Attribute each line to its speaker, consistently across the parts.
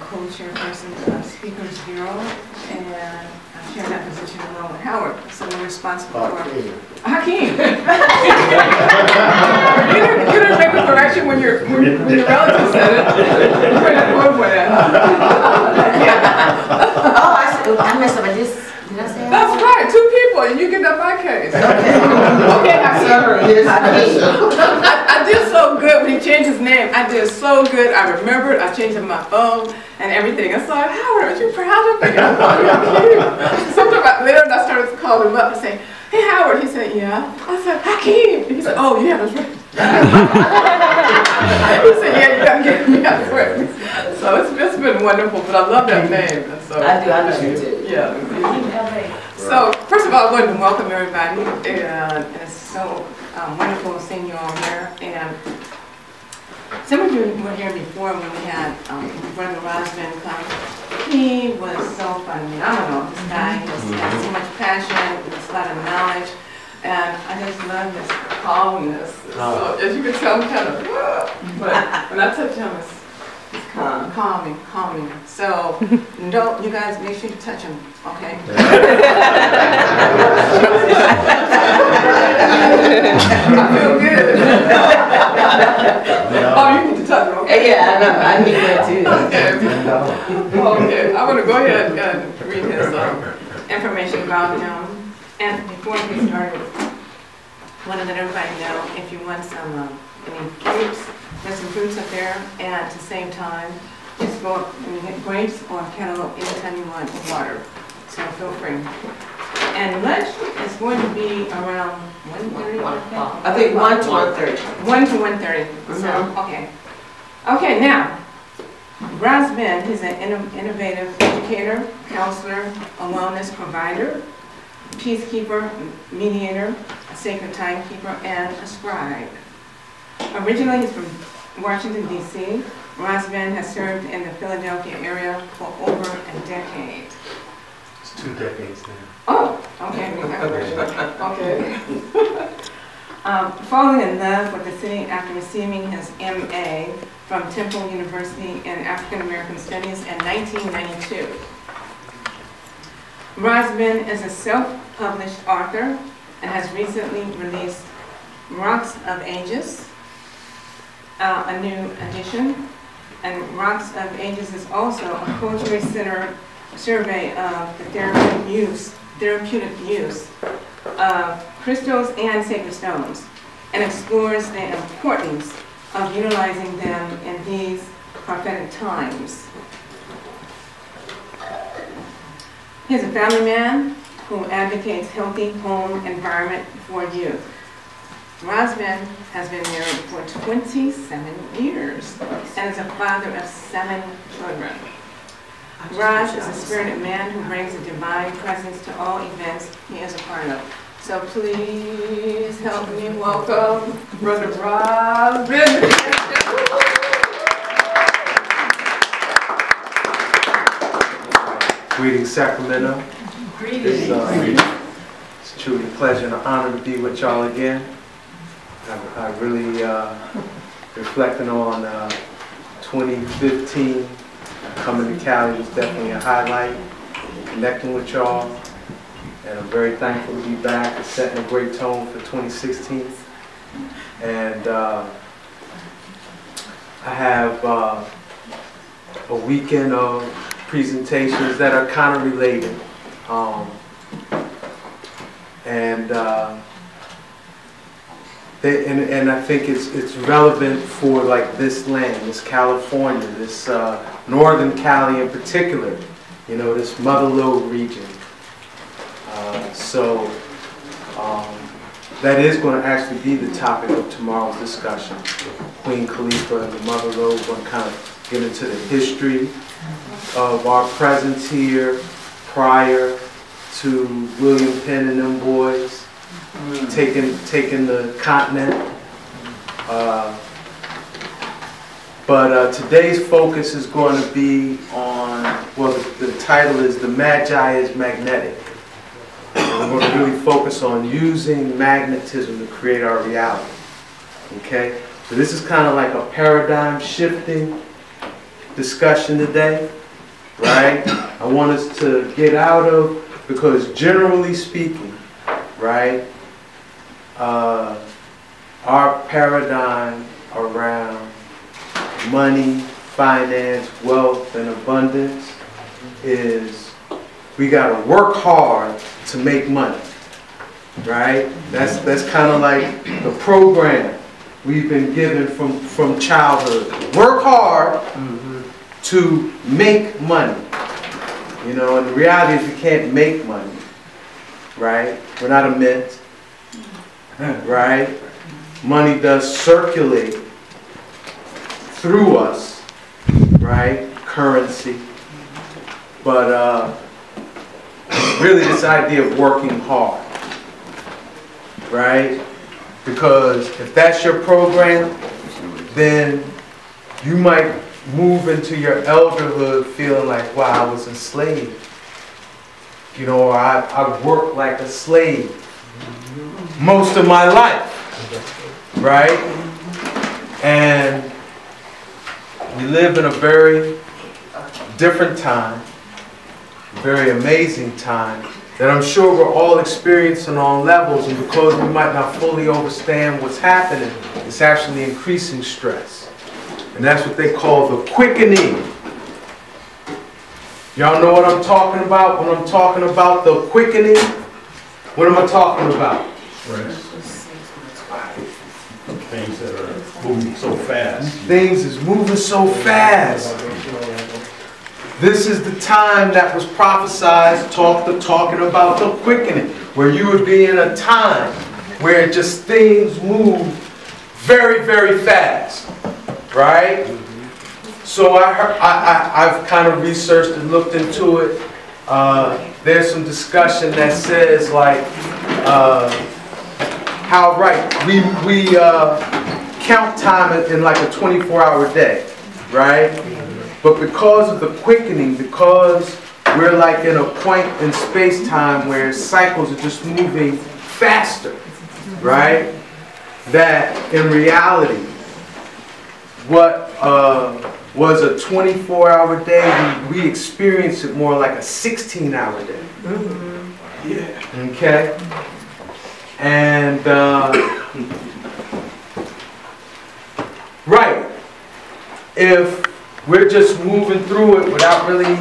Speaker 1: co-chairperson of Speakers Bureau, and I share that position along with Howard, so we're responsible for Hakeem. You didn't make a correction when your relative said it. You were not going for that. Yeah.
Speaker 2: Oh, I messed up. Did I say that?
Speaker 1: That's right, 2 people, and you get up my case. Okay, I did so good when he changed his name. I did so good. I remembered. I changed it on my phone and everything. I said, Howard, aren't you proud of me? I thought you were cute. Sometime later, I started calling him up and saying, hey, Howard. He said, yeah. I said, Hakeem. He said, oh, yeah, that's right. He said, yeah, you got to get me out of it. So it's been wonderful, but I love that name. And so,
Speaker 2: I do too.
Speaker 1: Yeah. So, first of all, I wanted to welcome everybody, and it's so wonderful seeing you all here. And some of you were here before when we had Brother Ras Ben Comes. He was so phenomenal. This guy has so much passion, a lot of knowledge, and I just love his calmness. So, as you can tell, I'm kind of, but when I touch him, it's calming. So, don't, you guys make sure you touch him, okay? I feel good. Oh, you need to touch him, okay?
Speaker 2: Yeah, I know. I need that too.
Speaker 1: Okay, I'm going to go ahead and read his information about him. And before we get started, I want to let everybody know if you want some any grapes, there's some fruits up there, and at the same time, just go up and get grapes or cantaloupe anytime you want with water. So feel free. And lunch is going to be around 1:30.
Speaker 2: I think 1 to 1:30.
Speaker 1: 1 to 1:30. So okay. Okay, now Ras Ben, he's an innovative educator, counselor, a wellness provider, peacekeeper, mediator, a sacred timekeeper, and a scribe. Originally, he's from Washington, D.C. Ras Ben has served in the Philadelphia area for over a decade.
Speaker 3: It's 2 decades now.
Speaker 1: Oh, okay. Okay. Falling in love with the city after receiving his M.A. from Temple University in African American Studies in 1992. Ras Ben is a self-published author and has recently released Rocks of Ages, a new edition, and Rocks of Ages is also a culturally-centered survey of the therapeutic use of crystals and sacred stones, and explores the importance of utilizing them in these prophetic times. He's a family man who advocates healthy home environment for youth. Ras Ben has been married for 27 years and is a father of 7 children. Ras is a spirited man who brings a divine presence to all events he is a part of. So please help me welcome Brother Ras Ben.
Speaker 3: Greetings, Sacramento.
Speaker 2: Greetings.
Speaker 3: It's truly a pleasure and an honor to be with y'all again. I really, reflecting on 2015, coming to Cali was definitely a highlight, connecting with y'all, and I'm very thankful to be back and setting a great tone for 2016. And I have a weekend of presentations that are kind of related, and I think it's relevant for like this land, this California, this Northern Cali in particular, you know, this Mother Lode region. That is going to actually be the topic of tomorrow's discussion. Queen Khalifa and the Mother Lode, going to kind of get into the history of our presence here prior to William Penn and them boys taking the continent. But today's focus is going to be on, well, the title is The Magi is Magnetic. And we're going to really focus on using magnetism to create our reality. Okay? So this is kind of like a paradigm shifting discussion today. right? I want us to get out of, because generally speaking, right, our paradigm around money, finance, wealth, and abundance is we gotta work hard to make money, right? That's kind of like the program we've been given from childhood. Work hard to make money. You know, and the reality is we can't make money, right? We're not a mint, right? Money does circulate through us, right? Currency. But really this idea of working hard, right? Because if that's your program, then you might move into your elderhood feeling like, wow, I was enslaved. You know, I worked like a slave most of my life, right? And we live in a very different time, very amazing time, that I'm sure we're all experiencing on levels, and because we might not fully understand what's happening, it's actually increasing stress. And that's what they call the quickening. Y'all know what I'm talking about when I'm talking about the quickening? What am I talking about?
Speaker 4: Right. Things that are moving so fast.
Speaker 3: Things is moving so fast. This is the time that was prophesied, talking about the quickening, where you would be in a time where just things move very, very fast, right? So I've kind of researched and looked into it. There's some discussion that says like how we count time in like a 24-hour day, right? But because of the quickening, because we're like in a point in space-time where cycles are just moving faster, right? That in reality, what was a 24-hour day, we experience it more like a 16-hour day. Yeah. Okay? And, right, if we're just moving through it without really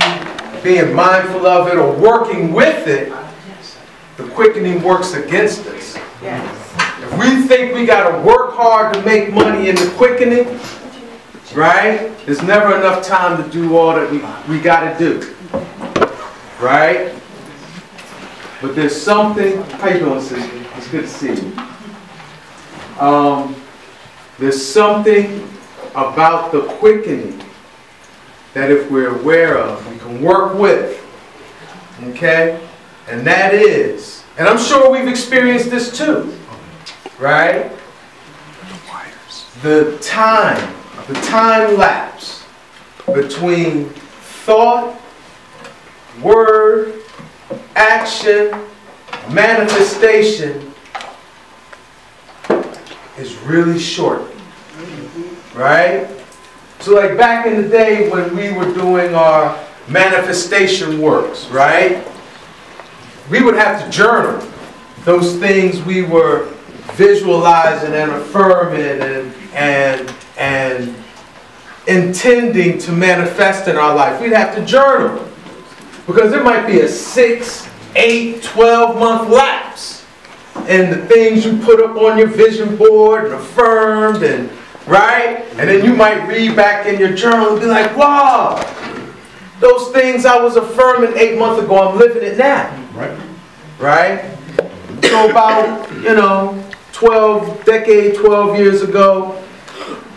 Speaker 3: being mindful of it or working with it, the quickening works against us.
Speaker 1: Yes.
Speaker 3: If we think we got to work hard to make money in the quickening, right, there's never enough time to do all that we got to do. Right? But there's something, how you doing, sister? It's good to see you. There's something about the quickening that if we're aware of, we can work with, okay? And that is, and I'm sure we've experienced this too, right? The time lapse between thought, word, action, manifestation is really short, right? So like back in the day when we were doing our manifestation works, right? We would have to journal those things we were visualizing and affirming and intending to manifest in our life. We'd have to journal because there might be a 6, 8, 12-month lapse in the things you put up on your vision board and affirmed, and right? And then you might read back in your journal and be like, wow, those things I was affirming 8 months ago, I'm living it now.
Speaker 4: Right.
Speaker 3: Right? So about, 12 years ago,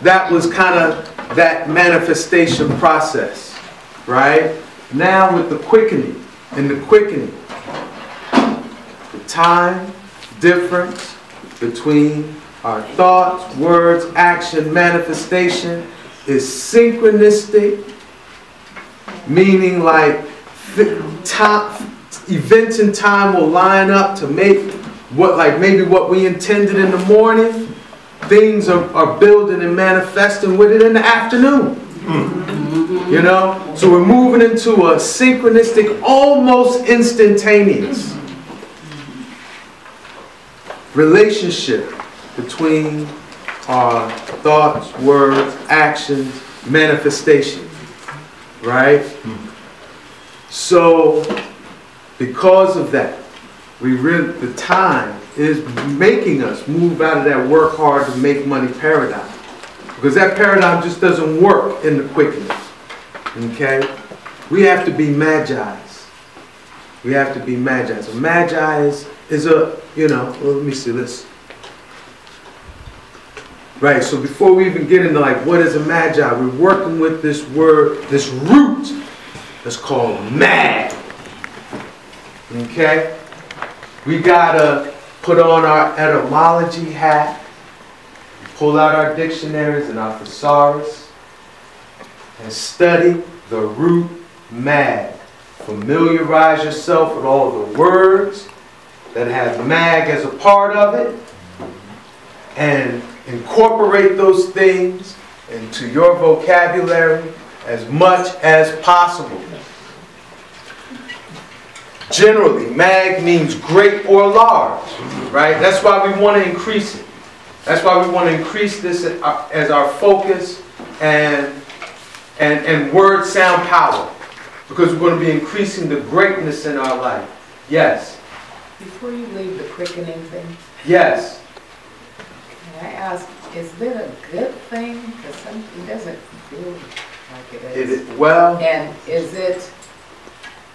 Speaker 3: that was kind of that manifestation process. Right? Now with the quickening, the time difference between our thoughts, words, action, manifestation is synchronistic, meaning like events in time will line up to make maybe what we intended in the morning, things are building and manifesting with it in the afternoon. You know? So we're moving into a synchronistic, almost instantaneous relationship between our thoughts, words, actions, manifestation. Right? So, because of that, the time is making us move out of that work hard to make money paradigm. Because that paradigm just doesn't work in the quickening. Okay? We have to be magi's. We have to be magi's. A magi is a, you know, well, let me see this. Right, so before we even get into like what is a magi, we're working with this word, this root that's called mag. Okay? We gotta put on our etymology hat, pull out our dictionaries and our thesaurus, and study the root mag. Familiarize yourself with all the words that have mag as a part of it, and incorporate those things into your vocabulary as much as possible. Generally, mag means great or large, right? That's why we want to increase it. That's why we want to increase this as our focus and word sound power, because we're going to be increasing the greatness in our life. Yes?
Speaker 5: Before you leave the quickening thing,
Speaker 3: yes.
Speaker 5: can I ask, is that a good thing? Because it doesn't feel like it is.
Speaker 3: Well,
Speaker 5: and is it,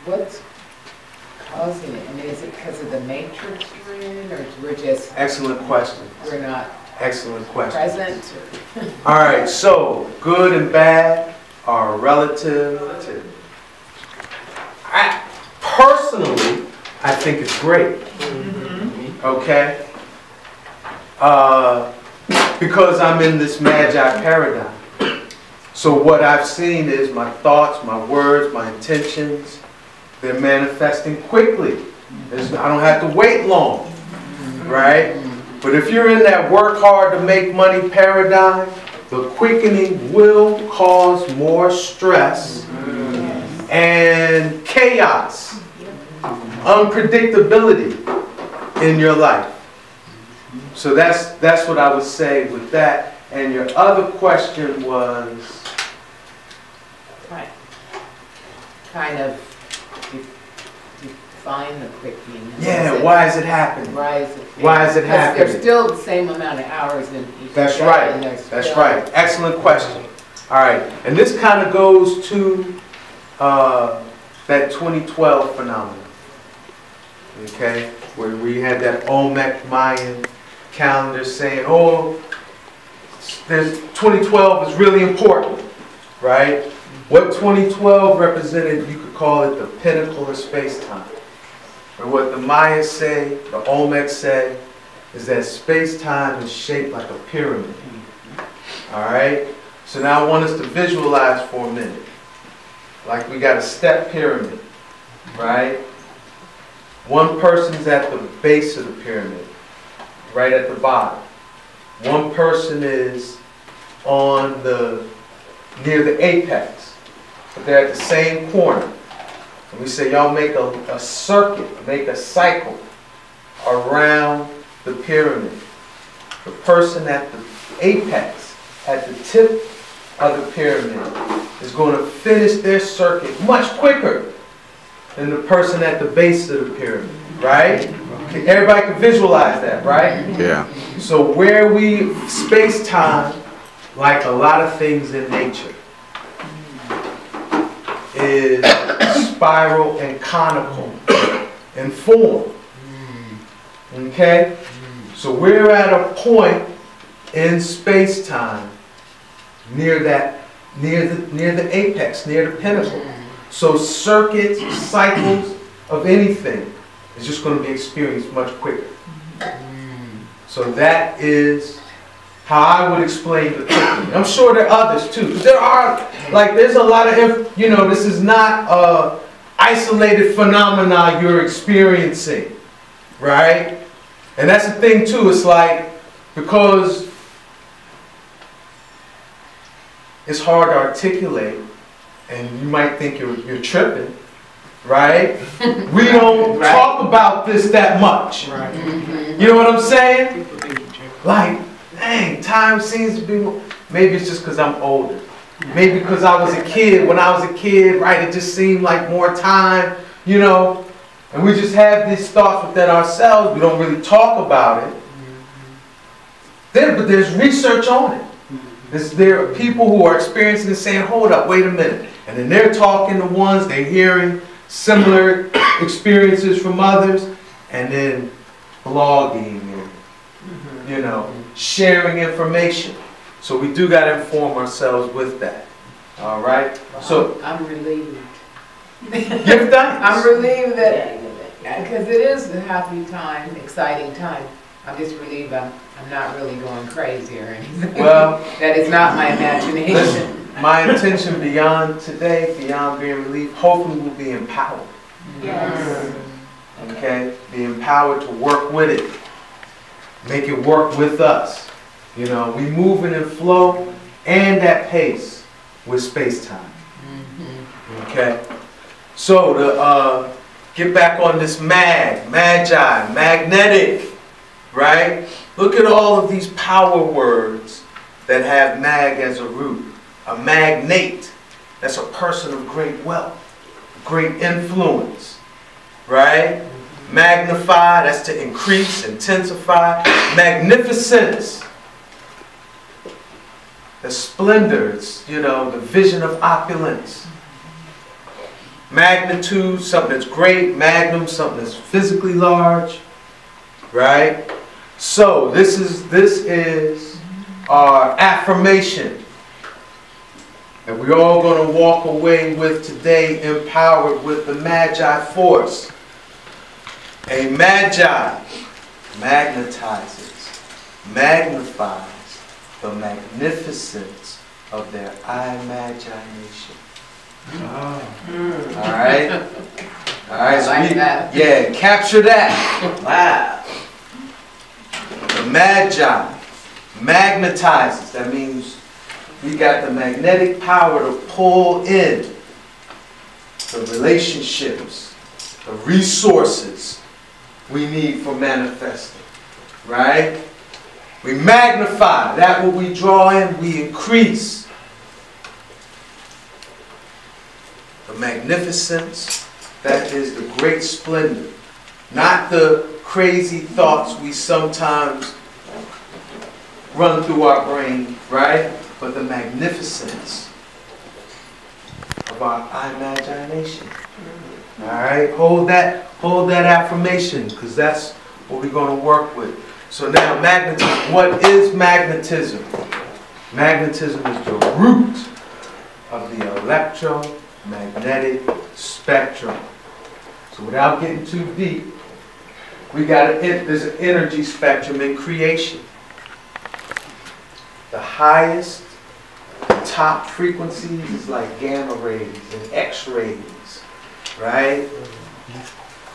Speaker 5: what's causing it? I mean, is it because of the matrix we're in, or we're just,
Speaker 3: excellent question.
Speaker 5: we're not
Speaker 3: Excellent question.
Speaker 5: present?
Speaker 3: All right, so good and bad are relative. Personally, I think it's great. Okay? Because I'm in this magi paradigm. So what I've seen is my thoughts, my words, my intentions, they're manifesting quickly. I don't have to wait long, right? But if you're in that work hard to make money paradigm, the quickening will cause more stress and chaos, unpredictability in your life. So that's what I would say with that. And your other question was?
Speaker 5: Right. Kind of define the quickening.
Speaker 3: Yeah, why is it happening?
Speaker 5: Why is it
Speaker 3: happening?
Speaker 5: There's still the same amount of hours in each
Speaker 3: That's
Speaker 5: day,
Speaker 3: right.
Speaker 5: and there's
Speaker 3: That's
Speaker 5: still-
Speaker 3: right. Excellent question. All right. And this kind of goes to that 2012 phenomenon. Okay? Where we had that Olmec Mayan calendar saying, oh, 2012 is really important, right? What 2012 represented, you could call it the pinnacle of space-time. Or what the Mayas say, the Olmecs say, is that space-time is shaped like a pyramid. All right? So now I want us to visualize for a minute. Like we got a step pyramid, right? One person's at the base of the pyramid, right at the bottom. One person is on near the apex, but they're at the same corner. And we say, y'all make a circuit, make a cycle around the pyramid. The person at the apex, at the tip of the pyramid, is going to finish their circuit much quicker than the person at the base of the pyramid, right? Everybody can visualize that, right?
Speaker 6: Yeah.
Speaker 3: So where space-time, like a lot of things in nature, is spiral and conical in form. Okay? So we're at a point in space-time near the apex, near the pinnacle. So circuits, cycles of anything is just going to be experienced much quicker. So that is how I would explain the quickening. I'm sure there are others too. There's a lot of, this is not a isolated phenomena you're experiencing, right? And that's the thing too. It's like, because it's hard to articulate, and you might think you're tripping, right? We don't talk about this that much. You know what I'm saying? Like, dang, time seems to be more. Maybe it's just because I'm older. Maybe because I was a kid. When I was a kid, right, it just seemed like more time, you know. And we just have these thoughts within ourselves. We don't really talk about it. But there's research on it. There are people who are experiencing it saying, hold up, wait a minute. And then they're talking to ones, they're hearing similar experiences from others, and then blogging and, you know, sharing information. So we do got to inform ourselves with that. All right? So
Speaker 5: I'm relieved.
Speaker 3: give thanks.
Speaker 5: I'm relieved that, because it is a happy time, exciting time. I'm just relieved I'm not really going crazy or anything. Well, that is not my imagination.
Speaker 3: Listen, my intention beyond today, beyond being relieved, hopefully we'll be empowered.
Speaker 1: Yes.
Speaker 3: Okay? Be empowered to work with it. Make it work with us. You know, we moving in flow and at pace with space-time. Okay? So to get back on this magi, magnetic, right? Look at all of these power words that have mag as a root. A magnate, that's a person of great wealth, great influence, right? Magnify, that's to increase, intensify. Magnificence, the splendor, it's, you know, the vision of opulence. Magnitude, something that's great. Magnum, something that's physically large, right? So this is our affirmation that we're all going to walk away with today, empowered with the Magi force. A Magi magnetizes, magnifies the magnificence of their imagination. All right? All right, so
Speaker 5: like that.
Speaker 3: yeah, capture that. Wow. The Magi magnetizes. That means we got the magnetic power to pull in the relationships, the resources we need for manifesting. Right? We magnify that what we draw in, we increase. The magnificence, that is the great splendor. Not the crazy thoughts we sometimes run through our brain, right? But the magnificence of our imagination. All right, hold that affirmation, because that's what we're going to work with. So now, magnetism. What is magnetism? Magnetism is the root of the electromagnetic spectrum. So without getting too deep, there's an energy spectrum in creation. The highest, top frequencies is like gamma rays and X-rays, right?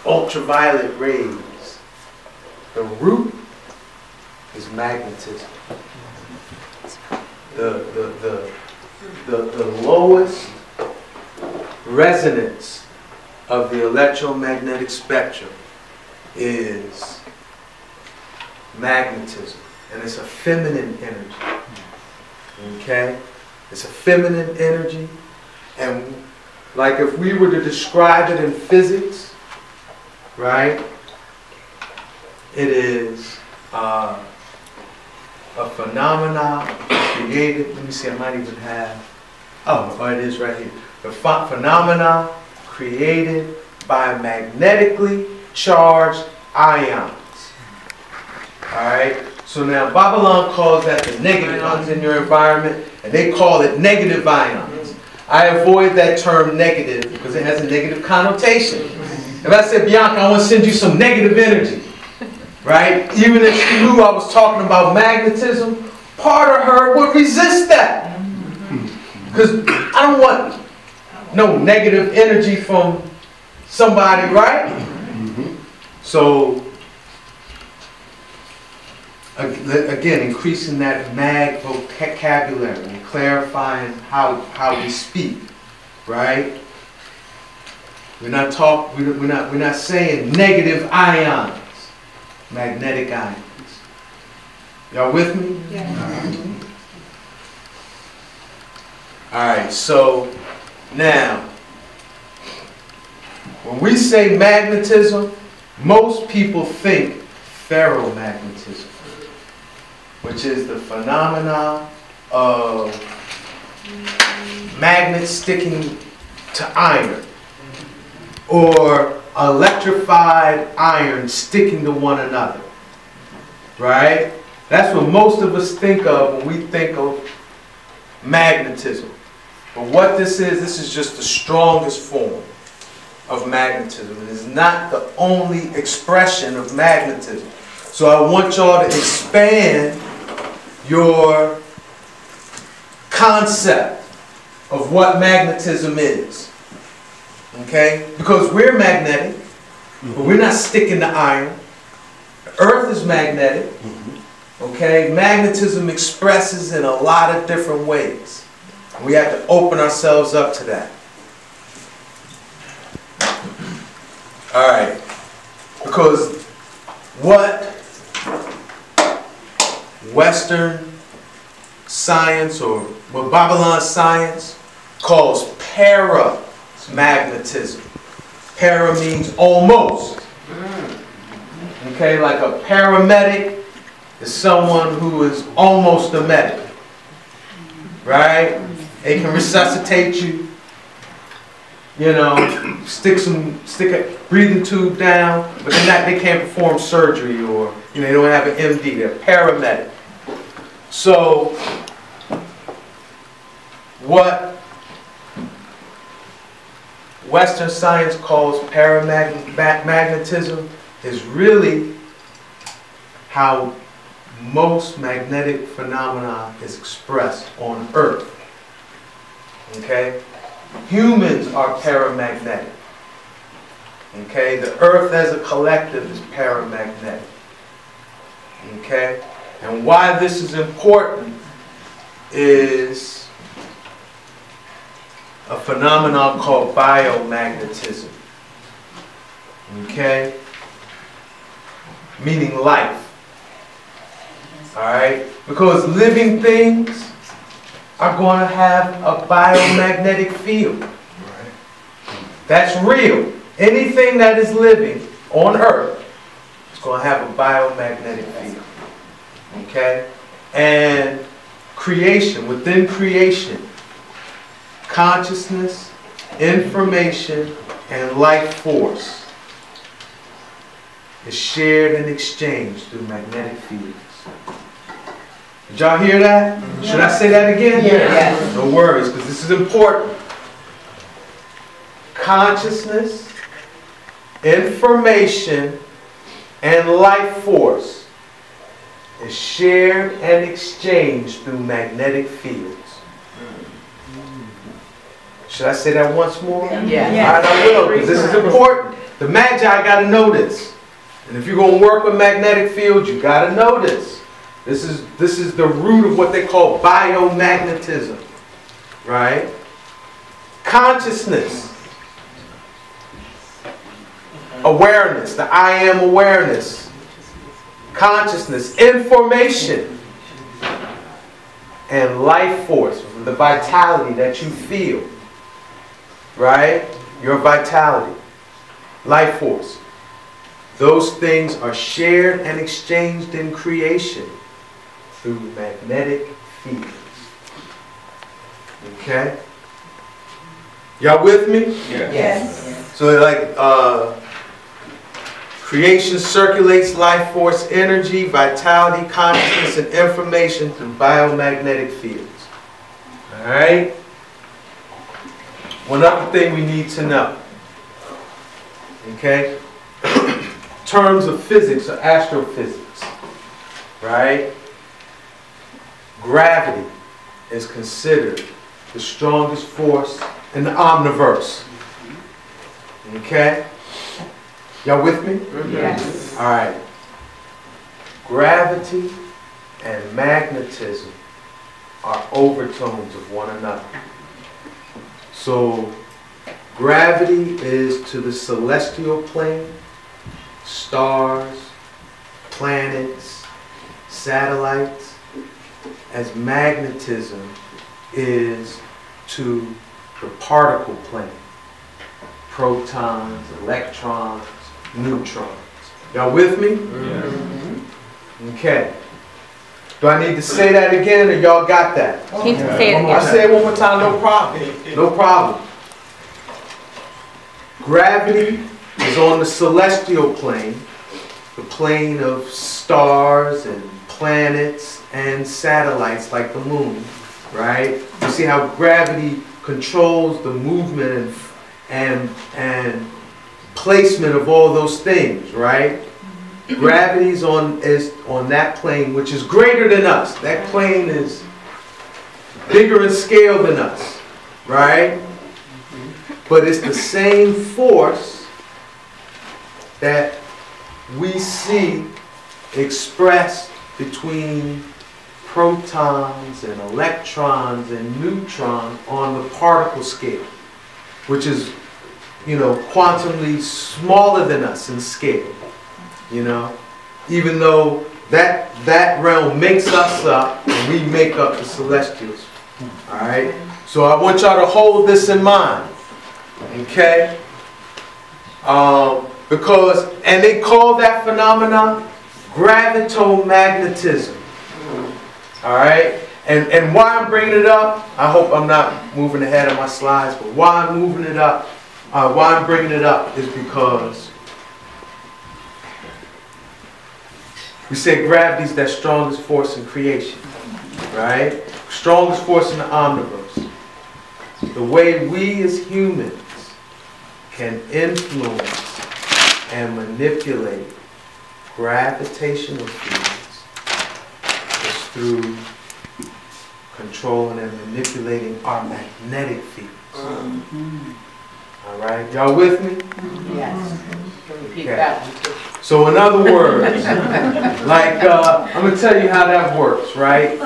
Speaker 3: Ultraviolet rays. The root is magnetism. The lowest resonance of the electromagnetic spectrum is magnetism. And it's a feminine energy. Okay? It's a feminine energy. And like if we were to describe it in physics, right? It is a phenomena created. Let me see, I might even have. Oh, it is right here. The phenomena created by magnetically charged ions. Alright? So now Babylon calls that the negative ions in your environment, and they call it negative ions. I avoid that term negative because it has a negative connotation. If I said, Bianca, I want to send you some negative energy, right? Even if she knew I was talking about magnetism, part of her would resist that. Because I don't want no negative energy from somebody, right? So, again, increasing that mag vocabulary and clarifying how we speak, right? We're not saying negative ions, magnetic ions. Y'all with me?
Speaker 1: Yeah.
Speaker 3: All right, so now, when we say magnetism, most people think ferromagnetism, which is the phenomenon of magnets sticking to iron, or electrified iron sticking to one another, right? That's what most of us think of when we think of magnetism. But what this is just the strongest form of magnetism. It is not the only expression of magnetism. So I want y'all to expand your concept of what magnetism is. Okay? Because we're magnetic, but we're not sticking to iron. The earth is magnetic. Okay? Magnetism expresses in a lot of different ways. We have to open ourselves up to that. All right. Because what Western science, or what Babylon science calls paramagnetism. Para means almost. Okay, like a paramedic is someone who is almost a medic. Right? They can resuscitate you. You know, stick a breathing tube down, but they can't perform surgery, or they don't have an MD. They're paramedic. So, what Western science calls paramagnetism is really how most magnetic phenomena is expressed on Earth. Okay? Humans are paramagnetic. Okay? The Earth as a collective is paramagnetic. Okay? And why this is important is a phenomenon called biomagnetism. Okay? Meaning life. Alright? Because living things are going to have a biomagnetic field. That's real. Anything that is living on Earth is going to have a biomagnetic field. Okay? And creation, within creation, consciousness, information, and life force is shared and exchanged through magnetic fields. Did y'all hear that? Should I say that again?
Speaker 2: Yes.
Speaker 3: No worries, because this is important. Consciousness, information, and life force is shared and exchanged through magnetic fields. Should I say that once more?
Speaker 2: Yes.
Speaker 3: All right, I will, because this is important. The Magi got to know this. And if you're going to work with magnetic fields, you got to know this. This is the root of what they call biomagnetism. Right? Consciousness. Awareness. The I am awareness. Consciousness. Information. And life force. The vitality that you feel. Right? Your vitality. Life force. Those things are shared and exchanged in creation through magnetic fields. Okay? Y'all with me?
Speaker 2: Yes.
Speaker 3: So creation circulates life force, energy, vitality, consciousness, and information through biomagnetic fields. Alright? One other thing we need to know. Okay? Terms of physics or astrophysics, right? Gravity is considered the strongest force in the omniverse. Okay? Y'all with me?
Speaker 2: Yes.
Speaker 3: All right. Gravity and magnetism are overtones of one another. So gravity is to the celestial plane, stars, planets, satellites, as magnetism is to the particle plane, protons, electrons, neutrons. Y'all with me? Okay. Do I need to say that again, or y'all got that?
Speaker 1: Keep say it
Speaker 3: I'll
Speaker 1: again.
Speaker 3: say it one more time, no problem. No problem. Gravity is on the celestial plane, the plane of stars and planets and satellites like the moon, right? You see how gravity controls the movement and placement of all those things, right? Gravity is on that plane, which is greater than us. That plane is bigger in scale than us, right? But it's the same force that we see expressed between protons and electrons and neutrons on the particle scale, which is, you know, quantumly smaller than us in scale, you know, even though that realm makes us up and we make up the celestials. All right, so I want y'all to hold this in mind, okay? Because, and they call that phenomenon gravitomagnetism. All right, and why I'm bringing it up, I hope I'm not moving ahead of my slides, but why I'm moving it up, why I'm bringing it up is because we say gravity's that strongest force in creation, right? Strongest force in the omniverse. The way we as humans can influence and manipulate gravitational fields is through controlling and manipulating our magnetic fields. All right, y'all with me?
Speaker 5: Yes. Repeat
Speaker 3: Okay.
Speaker 5: that one too.
Speaker 3: So in other words, like I'm gonna tell you how that works, right?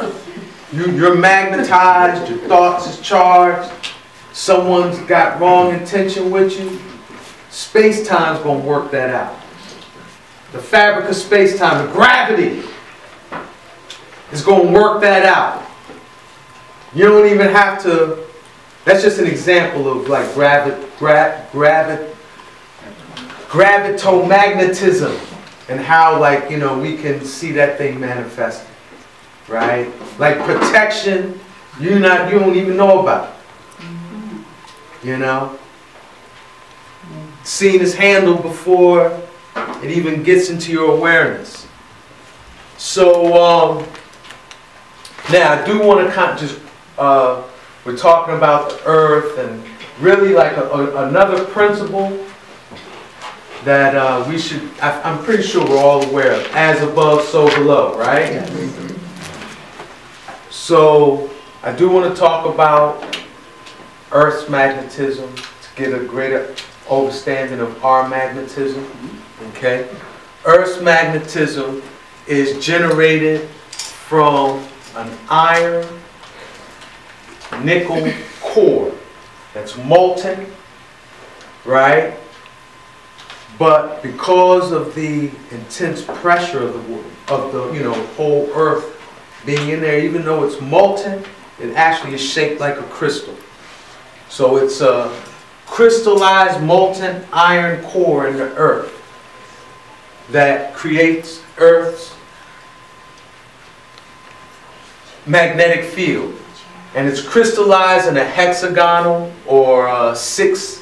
Speaker 3: You're magnetized, your thoughts is charged, someone's got wrong intention with you, space-time's gonna work that out. The fabric of space-time, the gravity, is gonna work that out. You don't even have to, that's just an example of like gravitomagnetism and how, like, you know, we can see that thing manifested, right? Like protection, you don't even know about, you know? Seen is handled before it even gets into your awareness. So now I do want to just we're talking about the earth and really like another principle that we should, I'm pretty sure we're all aware of, as above, so below, right?
Speaker 5: Yes.
Speaker 3: So I do want to talk about Earth's magnetism to get a greater understanding of our magnetism, okay? Earth's magnetism is generated from an iron nickel core that's molten, right? But because of the intense pressure of the you know, whole Earth being in there, even though it's molten, it actually is shaped like a crystal. So it's a crystallized molten iron core in the Earth that creates Earth's magnetic field. And it's crystallized in a hexagonal or a six-sided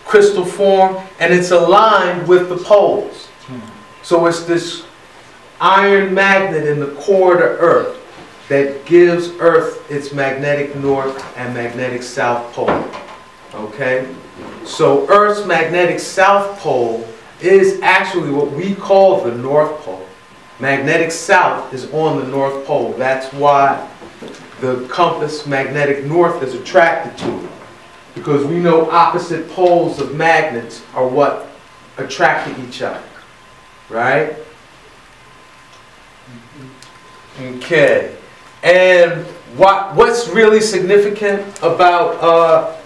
Speaker 3: crystal form, and it's aligned with the poles. So it's this iron magnet in the core of the Earth that gives Earth its magnetic north and magnetic south pole. Okay? So Earth's magnetic south pole is actually what we call the North Pole. Magnetic south is on the North Pole. That's why the compass magnetic north is attracted to it. Because we know opposite poles of magnets are what attract to each other. right? Okay. And what's really significant about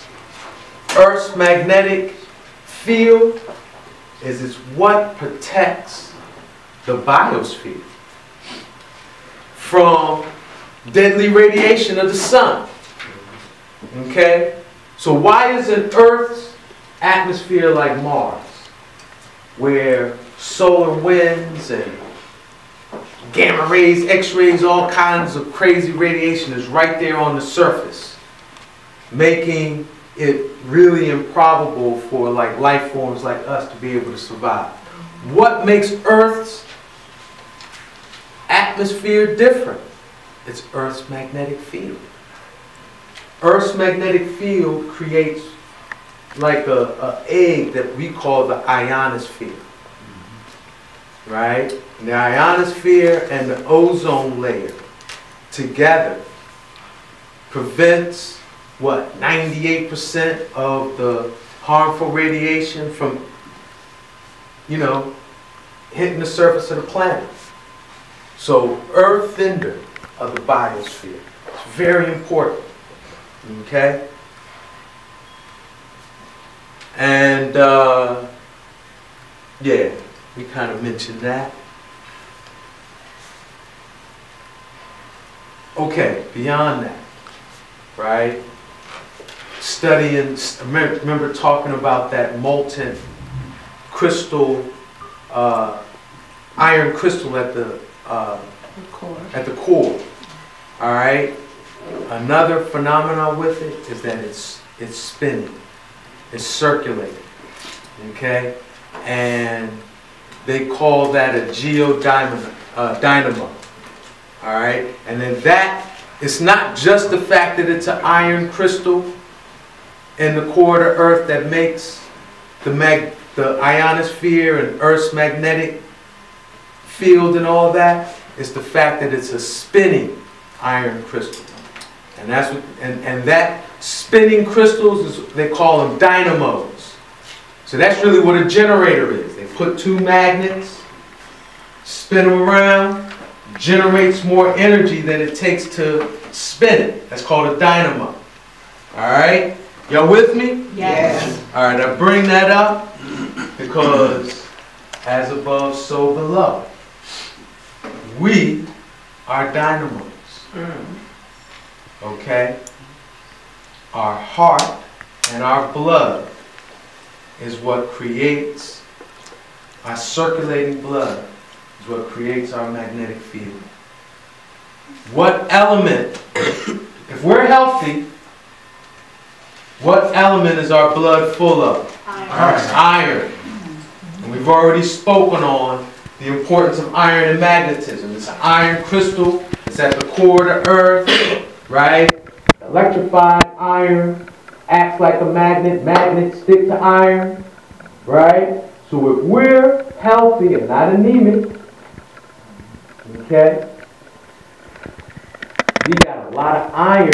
Speaker 3: Earth's magnetic field is it's what protects the biosphere from deadly radiation of the sun. Okay? So why isn't Earth's atmosphere like Mars, where solar winds and gamma rays, X-rays, all kinds of crazy radiation is right there on the surface, making it really improbable for like life forms like us to be able to survive? What makes Earth's atmosphere different? It's Earth's magnetic field. Earth's magnetic field creates like a egg that we call the ionosphere, right? And the ionosphere and the ozone layer together prevents what, 98% of the harmful radiation from, you know, hitting the surface of the planet. So earth-thinder of the biosphere. It's very important. Okay? And yeah, we kind of mentioned that. Okay, beyond that, right? Studying, remember talking about that molten crystal, iron crystal at the core. All right. Another phenomenon with it is that it's spinning, it's circulating. Okay, and they call that a geodynamo. All right, and then that, it's not just the fact that it's an iron crystal in the core of the Earth that makes the ionosphere and Earth's magnetic field and all that. It's the fact that it's a spinning iron crystal, and that's what, and that spinning crystals is, they call them dynamos. So that's really what a generator is. They put two magnets, spin them around, generates more energy than it takes to spin it. That's called a dynamo. All right? Y'all with me?
Speaker 2: Yes.
Speaker 3: All right, I bring that up because as above, so below. We are dynamos. Okay? Our heart and our blood is what creates, our circulating blood is what creates our magnetic field. What element, if we're healthy, what element is our blood full of? Iron. And we've already spoken on the importance of iron and magnetism. It's an iron crystal. It's at the core of the Earth, right? Electrified iron acts like a magnet. Magnets stick to iron, right? So if we're healthy and not anemic, okay, we got a lot of iron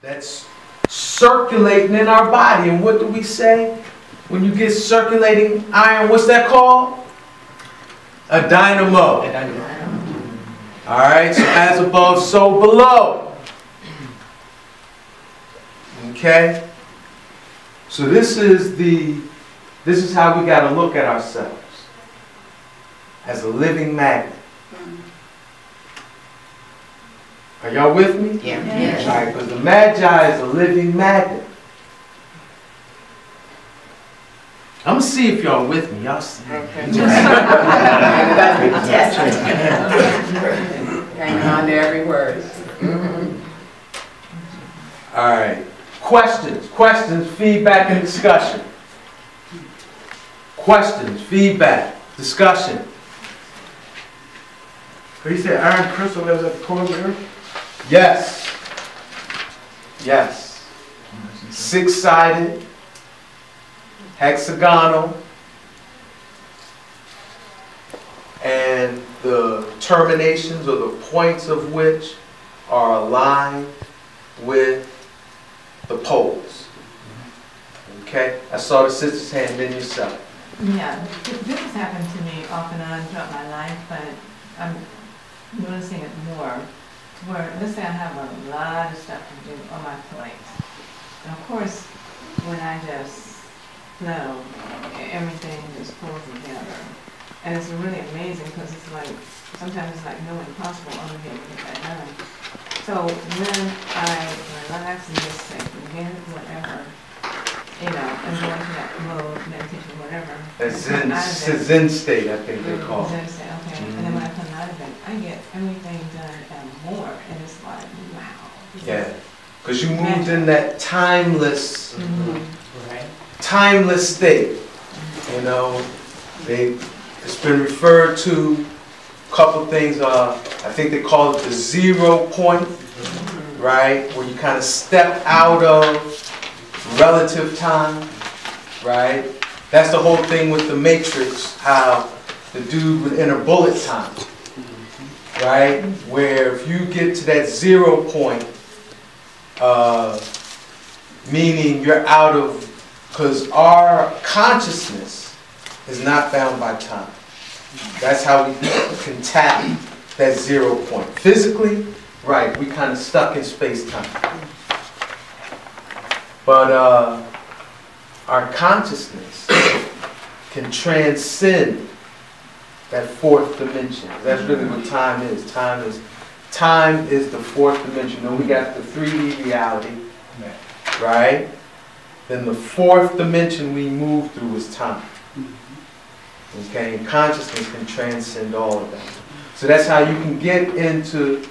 Speaker 3: that's circulating in our body. And what do we say when you get circulating iron? What's that called? A dynamo. All right, so as above, so below. Okay? So this is how we got to look at ourselves. As a living magnet. Are y'all with me?
Speaker 2: Yeah.
Speaker 5: Yes.
Speaker 3: All right, because the Magi is a living magnet. I'm going to see if y'all with me. Y'all see.
Speaker 1: Okay.
Speaker 5: Hanging on to every word.
Speaker 3: All right. Questions, feedback, and discussion. Questions, feedback, discussion.
Speaker 6: So you said iron crystal lives at the core of the Earth?
Speaker 3: Yes. Yes. 6-sided, hexagonal, and the terminations or the points of which are aligned with the poles. Okay? I saw the sister's hand, then yourself.
Speaker 1: Yeah, this has happened to me off and on throughout my life, but I'm noticing it more. Where, let's say I have a lot of stuff to do on my plate. And of course, when I just flow, everything just pulls together. And it's really amazing because it's like, sometimes it's like no impossible only to get that done. So when I relax and just say, forget it, whatever, you know, and go into that mode, meditation, whatever.
Speaker 3: A Zen state, I think they call it.
Speaker 1: Zen state, okay. And then when I come out of it, I get everything done and more. And it's like, wow.
Speaker 3: Yeah, because you moved in that timeless,
Speaker 5: Right.
Speaker 3: timeless state. You know, it's been referred to a couple things. I think they call it the 0 point, right? Where you kind of step out of relative time, right? That's the whole thing with the Matrix, how the dude would enter bullet time, right? Where if you get to that 0 point, meaning you're out of, because our consciousness is not bound by time. That's how we can tap that 0 point. Physically, right, we kind of stuck in space-time. But our consciousness can transcend that fourth dimension. That's really what time is. Time is the fourth dimension. Then we got the 3D reality, right? Then the fourth dimension we move through is time. Okay, and consciousness can transcend all of that. So that's how you can get into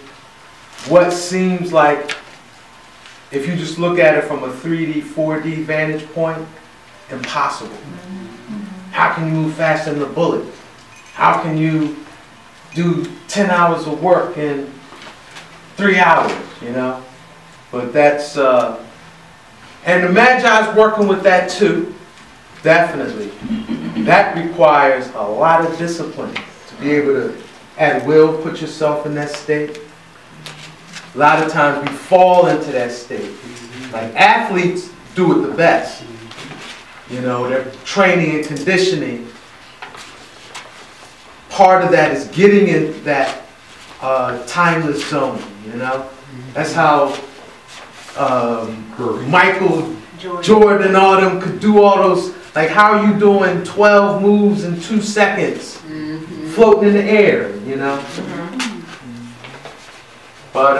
Speaker 3: what seems like, if you just look at it from a 3D, 4D vantage point, impossible. How can you move faster than a bullet? How can you do 10 hours of work in 3 hours, you know? But that's, and the Magi's working with that too, definitely. That requires a lot of discipline to be able to, at will, put yourself in that state. A lot of times we fall into that state. Like athletes do it the best. You know, they're training and conditioning. Part of that is getting in that timeless zone, you know? That's how Michael Jordan and all them could do all those, like how are you doing 12 moves in 2 seconds, floating in the air, you know? But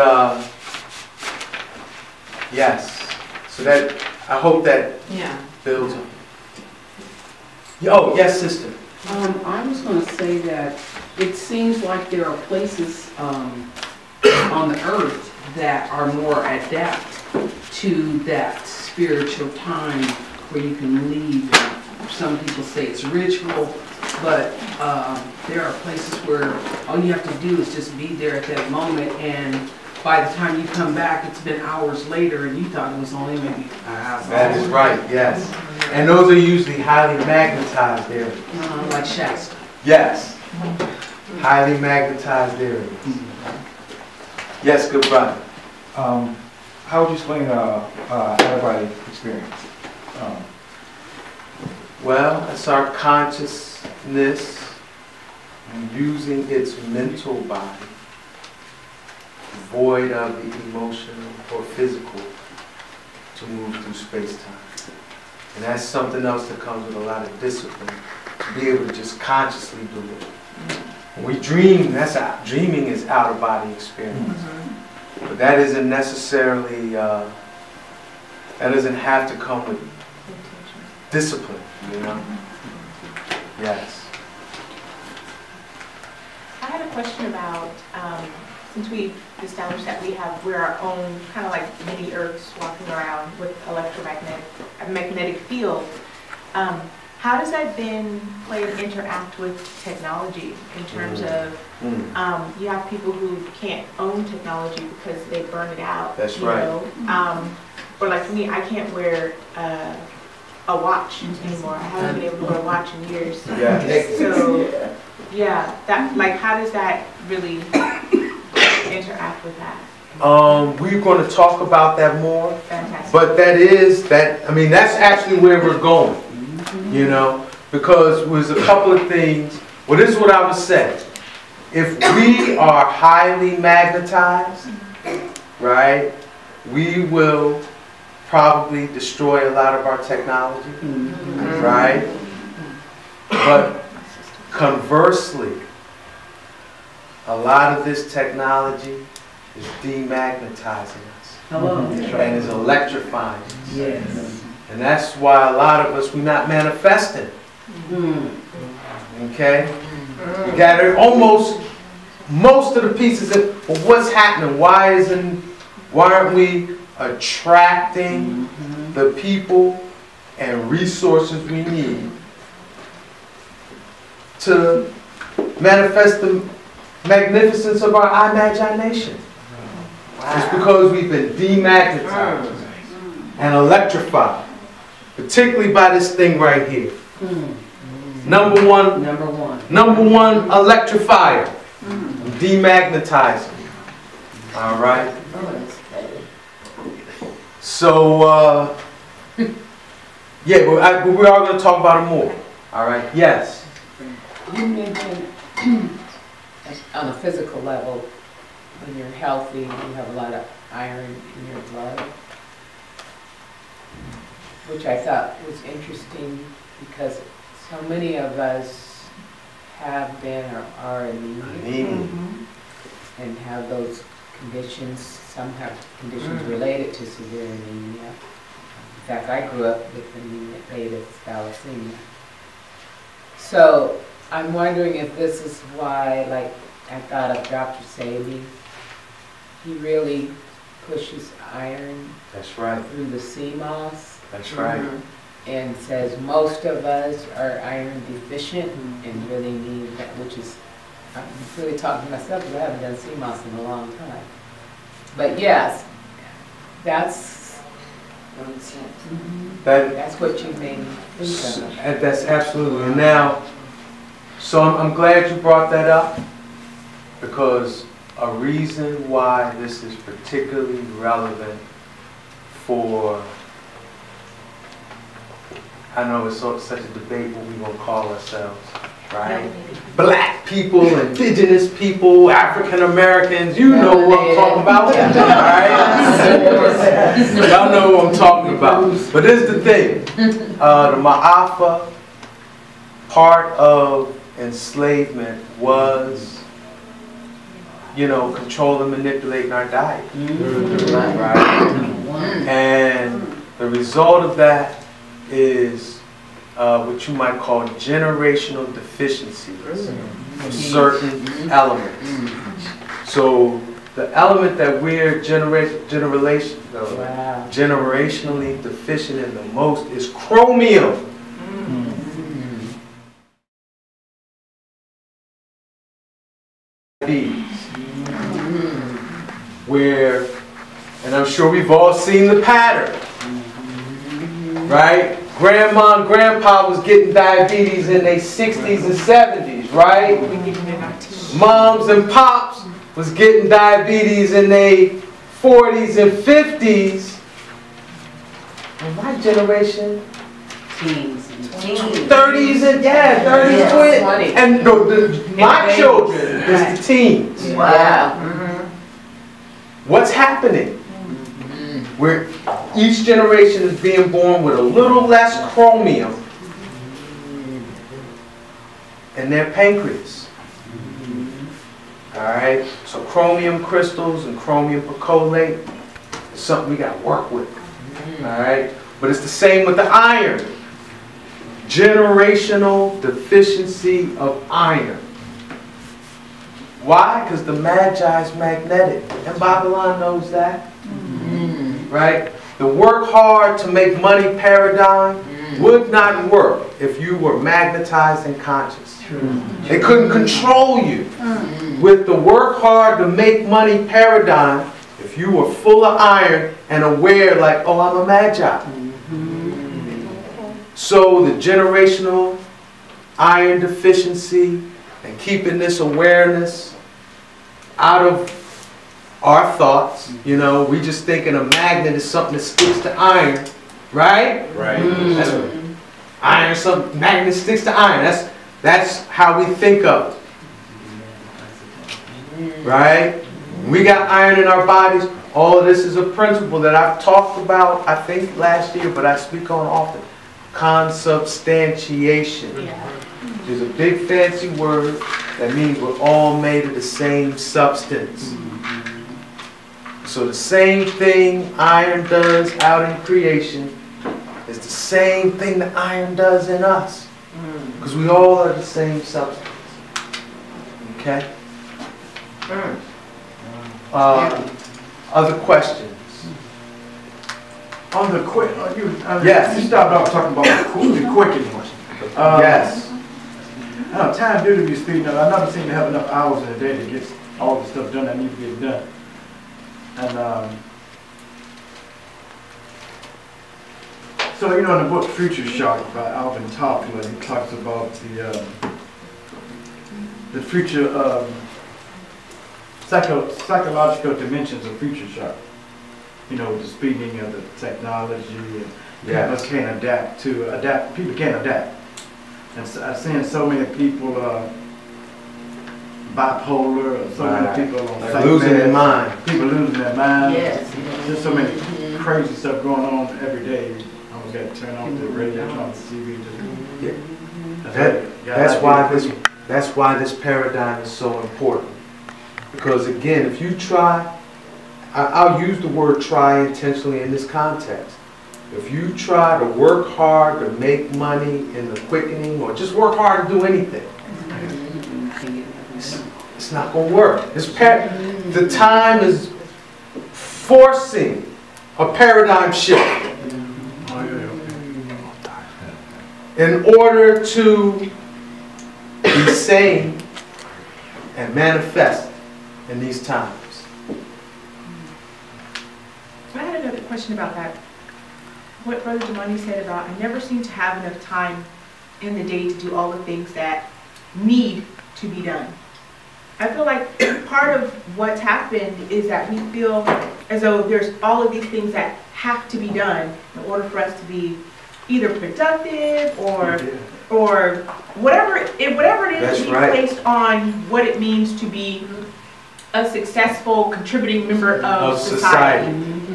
Speaker 3: yes, so that, I hope that builds up. Oh, yes, sister.
Speaker 7: I was going to say that it seems like there are places on the earth that are more adept to that spiritual time where you can leave. Some people say it's ritual, but there are places where all you have to do is just be there at that moment, and by the time you come back, it's been hours later, and you thought it was only maybe a half hour.
Speaker 3: That is right, yes. And those are usually highly magnetized areas.
Speaker 7: Like Shasta.
Speaker 3: Yes. Highly magnetized areas. Yes, good brother.
Speaker 6: How would you explain out-of-body experience?
Speaker 3: Well, it's our consciousness using its mental body, void of the emotional or physical, to move through space-time. And that's something else that comes with a lot of discipline, to be able to just consciously do it. When we dream, dreaming is out-of-body experience. But that isn't necessarily, that doesn't have to come with discipline, you know? Yes.
Speaker 8: I had a question about, since we've established that we're our own kind of like mini Earths walking around with magnetic field, how does that then play and interact with technology in terms of, you have people who can't own technology because they burn it out.
Speaker 3: That's right.
Speaker 8: Or like for me, I can't wear a watch anymore. I haven't been able to wear a watch in years.
Speaker 3: Yes.
Speaker 8: So, yeah, that, like, how does that really interact with that?
Speaker 3: We're going to talk about that more.
Speaker 8: Fantastic.
Speaker 3: But that's actually where we're going, you know? because there's a couple of things. Well, this is what I would say. If we are highly magnetized, right, we will probably destroy a lot of our technology, right? But conversely, a lot of this technology is demagnetizing us and is electrifying us.
Speaker 7: Yes.
Speaker 3: And that's why a lot of us, we're not manifesting. Okay? You got it almost, most of the pieces of, well, what's happening? Why aren't we attracting the people and resources we need to manifest the magnificence of our imagination? It's because we've been demagnetized and electrified, particularly by this thing right here. Number one electrifier, demagnetizing. All right. So yeah, but we are going to talk about it more. All right. Yes.
Speaker 5: You mentioned on a physical level, when you're healthy, you have a lot of iron in your blood, which I thought was interesting because so many of us have been or are anemic and have those conditions. Some have conditions related to severe anemia. In fact, I grew up with anemia, thalassemia. So I'm wondering if this is why, like, I thought of Dr. Sabi. He really pushes iron through the CMOS.
Speaker 3: That's right.
Speaker 5: And says most of us are iron deficient and really need that, which is, I'm really talking to myself because I haven't done CMOS in a long time. But yes, that's what you made me think of.
Speaker 3: And that's absolutely. And now, so I'm glad you brought that up, because a reason why this is particularly relevant for, I know it's such a debate what we're going to call ourselves, right? Black people, indigenous people, African Americans, you know what I'm talking about, right? Y'all know what I'm talking about. But here's the thing, the Ma'afa, part of enslavement was, you know, control and manipulating our diet, right? And the result of that is what you might call generational deficiencies of certain elements. So the element that we're generationally deficient in the most is chromium. Where, and I'm sure we've all seen the pattern, right? Grandma and grandpa was getting diabetes in their 60s and 70s, right? Moms and pops was getting diabetes in their 40s and 50s. And my generation,
Speaker 7: Teens.
Speaker 3: 30s and 30s, 20s. And my children is the teens.
Speaker 5: Wow.
Speaker 3: What's happening? Where each generation is being born with a little less chromium in their pancreas. Alright? So chromium crystals and chromium percolate is something we got to work with. Alright? But it's the same with the iron. Generational deficiency of iron. Why? Because the Magi is magnetic. And Babylon knows that. Right? The work hard to make money paradigm would not work if you were magnetized and conscious. They couldn't control you. With the work hard to make money paradigm, if you were full of iron and aware like, oh, I'm a Magi. So the generational iron deficiency and keeping this awareness out of our thoughts, you know, we just thinking a magnet is something that sticks to iron, right?
Speaker 4: Right.
Speaker 3: Iron, some magnet sticks to iron. That's how we think of it. Right? We got iron in our bodies. All of this is a principle that I've talked about, I think, last year, but I speak on often. Consubstantiation. There's a big fancy word that means we're all made of the same substance. So the same thing iron does out in creation is the same thing that iron does in us. Because we all are the same substance. Okay? Other questions?
Speaker 6: On the quick,
Speaker 3: Yes.
Speaker 6: you started off talking about the quickening.
Speaker 3: Yes.
Speaker 6: Time due to be speeding up. I never seem to have enough hours in a day to get all the stuff done that needs to get done. And so, you know, in the book Future Shock by Alvin Toffler, he talks about the future psychological dimensions of future shock. You know, the speeding of the technology, and people can't adapt. People can't adapt. And so I've seen so many people bipolar, or so many people on
Speaker 3: like losing their mind.
Speaker 6: People losing their mind.
Speaker 5: Yes.
Speaker 6: There's so many crazy stuff going on every day. I almost got to turn off the radio, turn off the TV.
Speaker 3: That's why this paradigm is so important. Because again, if you try, I'll use the word try intentionally in this context. If you try to work hard to make money in the quickening, or just work hard to do anything, it's not going to work. The time is forcing a paradigm shift in order to be sane and manifest in these times.
Speaker 8: I had another question about that. What Brother Jamani said about, I never seem to have enough time in the day to do all the things that need to be done. I feel like part of what's happened is that we feel as though there's all of these things that have to be done in order for us to be either productive or whatever it is to be placed on what it means to be a successful contributing member of society.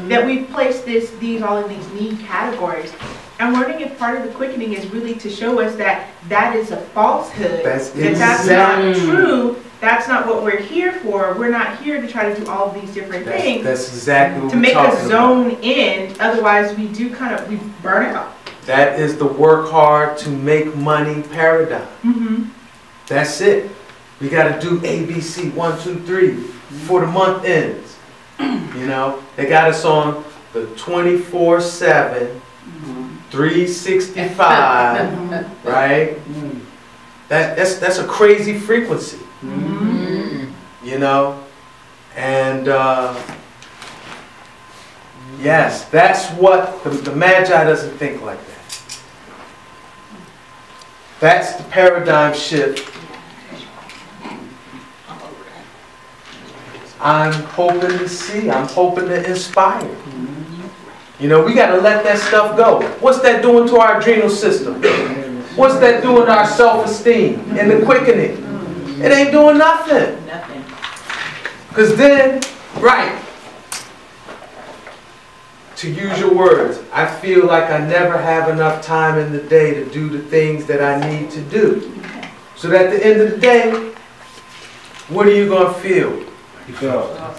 Speaker 8: That we've placed these all in these need categories. I'm wondering if part of the quickening is really to show us that that is a falsehood. That's not true. That's not what we're here for. We're not here to try to do all of these different things.
Speaker 3: That's exactly what
Speaker 8: to make us zone in. Otherwise, we burn out.
Speaker 3: That is the work hard to make money paradigm. That's it. We got to do ABC 1, 2, 3 before the month ends. You know, they got us on the 24/7, 365, right? That's a crazy frequency. You know, and yes, that's what the Magi doesn't think like that. That's the paradigm shift. I'm hoping to see, I'm hoping to inspire. You know, we got to let that stuff go. What's that doing to our adrenal system? What's that doing to our self-esteem and the quickening? It ain't doing nothing. Because then, right, to use your words, I feel like I never have enough time in the day to do the things that I need to do. So that at the end of the day, what are you going to feel?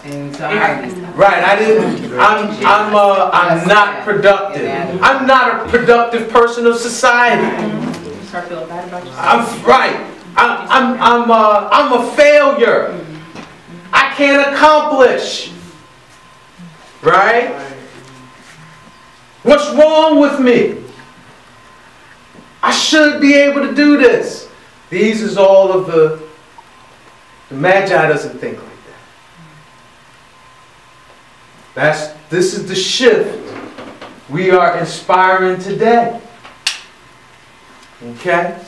Speaker 5: Anxiety.
Speaker 3: Right, I'm not productive. I'm not a productive person of society.
Speaker 8: You start feeling bad about yourself.
Speaker 3: I'm a failure. I can't accomplish. Right? What's wrong with me? I should be able to do this. These is all of the Magi doesn't think like that. This is the shift we are inspiring today. Okay?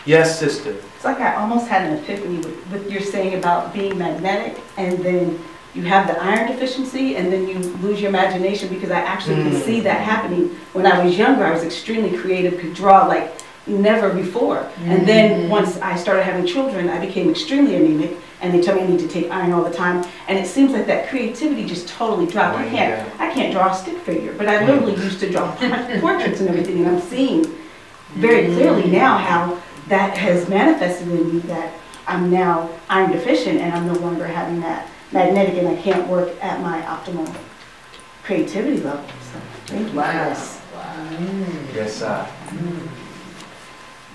Speaker 3: Yes, sister.
Speaker 9: It's like I almost had an epiphany with your saying about being magnetic, and then you have the iron deficiency and then you lose your imagination, because I actually can see that happening. When I was younger, I was extremely creative, could draw like never before. And then once I started having children, I became extremely anemic, and they told me I need to take iron all the time. And it seems like that creativity just totally dropped. I can't draw a stick figure, but I literally used to draw portraits and everything, and I'm seeing very clearly now how that has manifested in me, that I'm now iron deficient and I'm no longer having that magnetic, and I can't work at my optimal creativity level. So thank you.
Speaker 5: Yes.
Speaker 3: Yes, sir.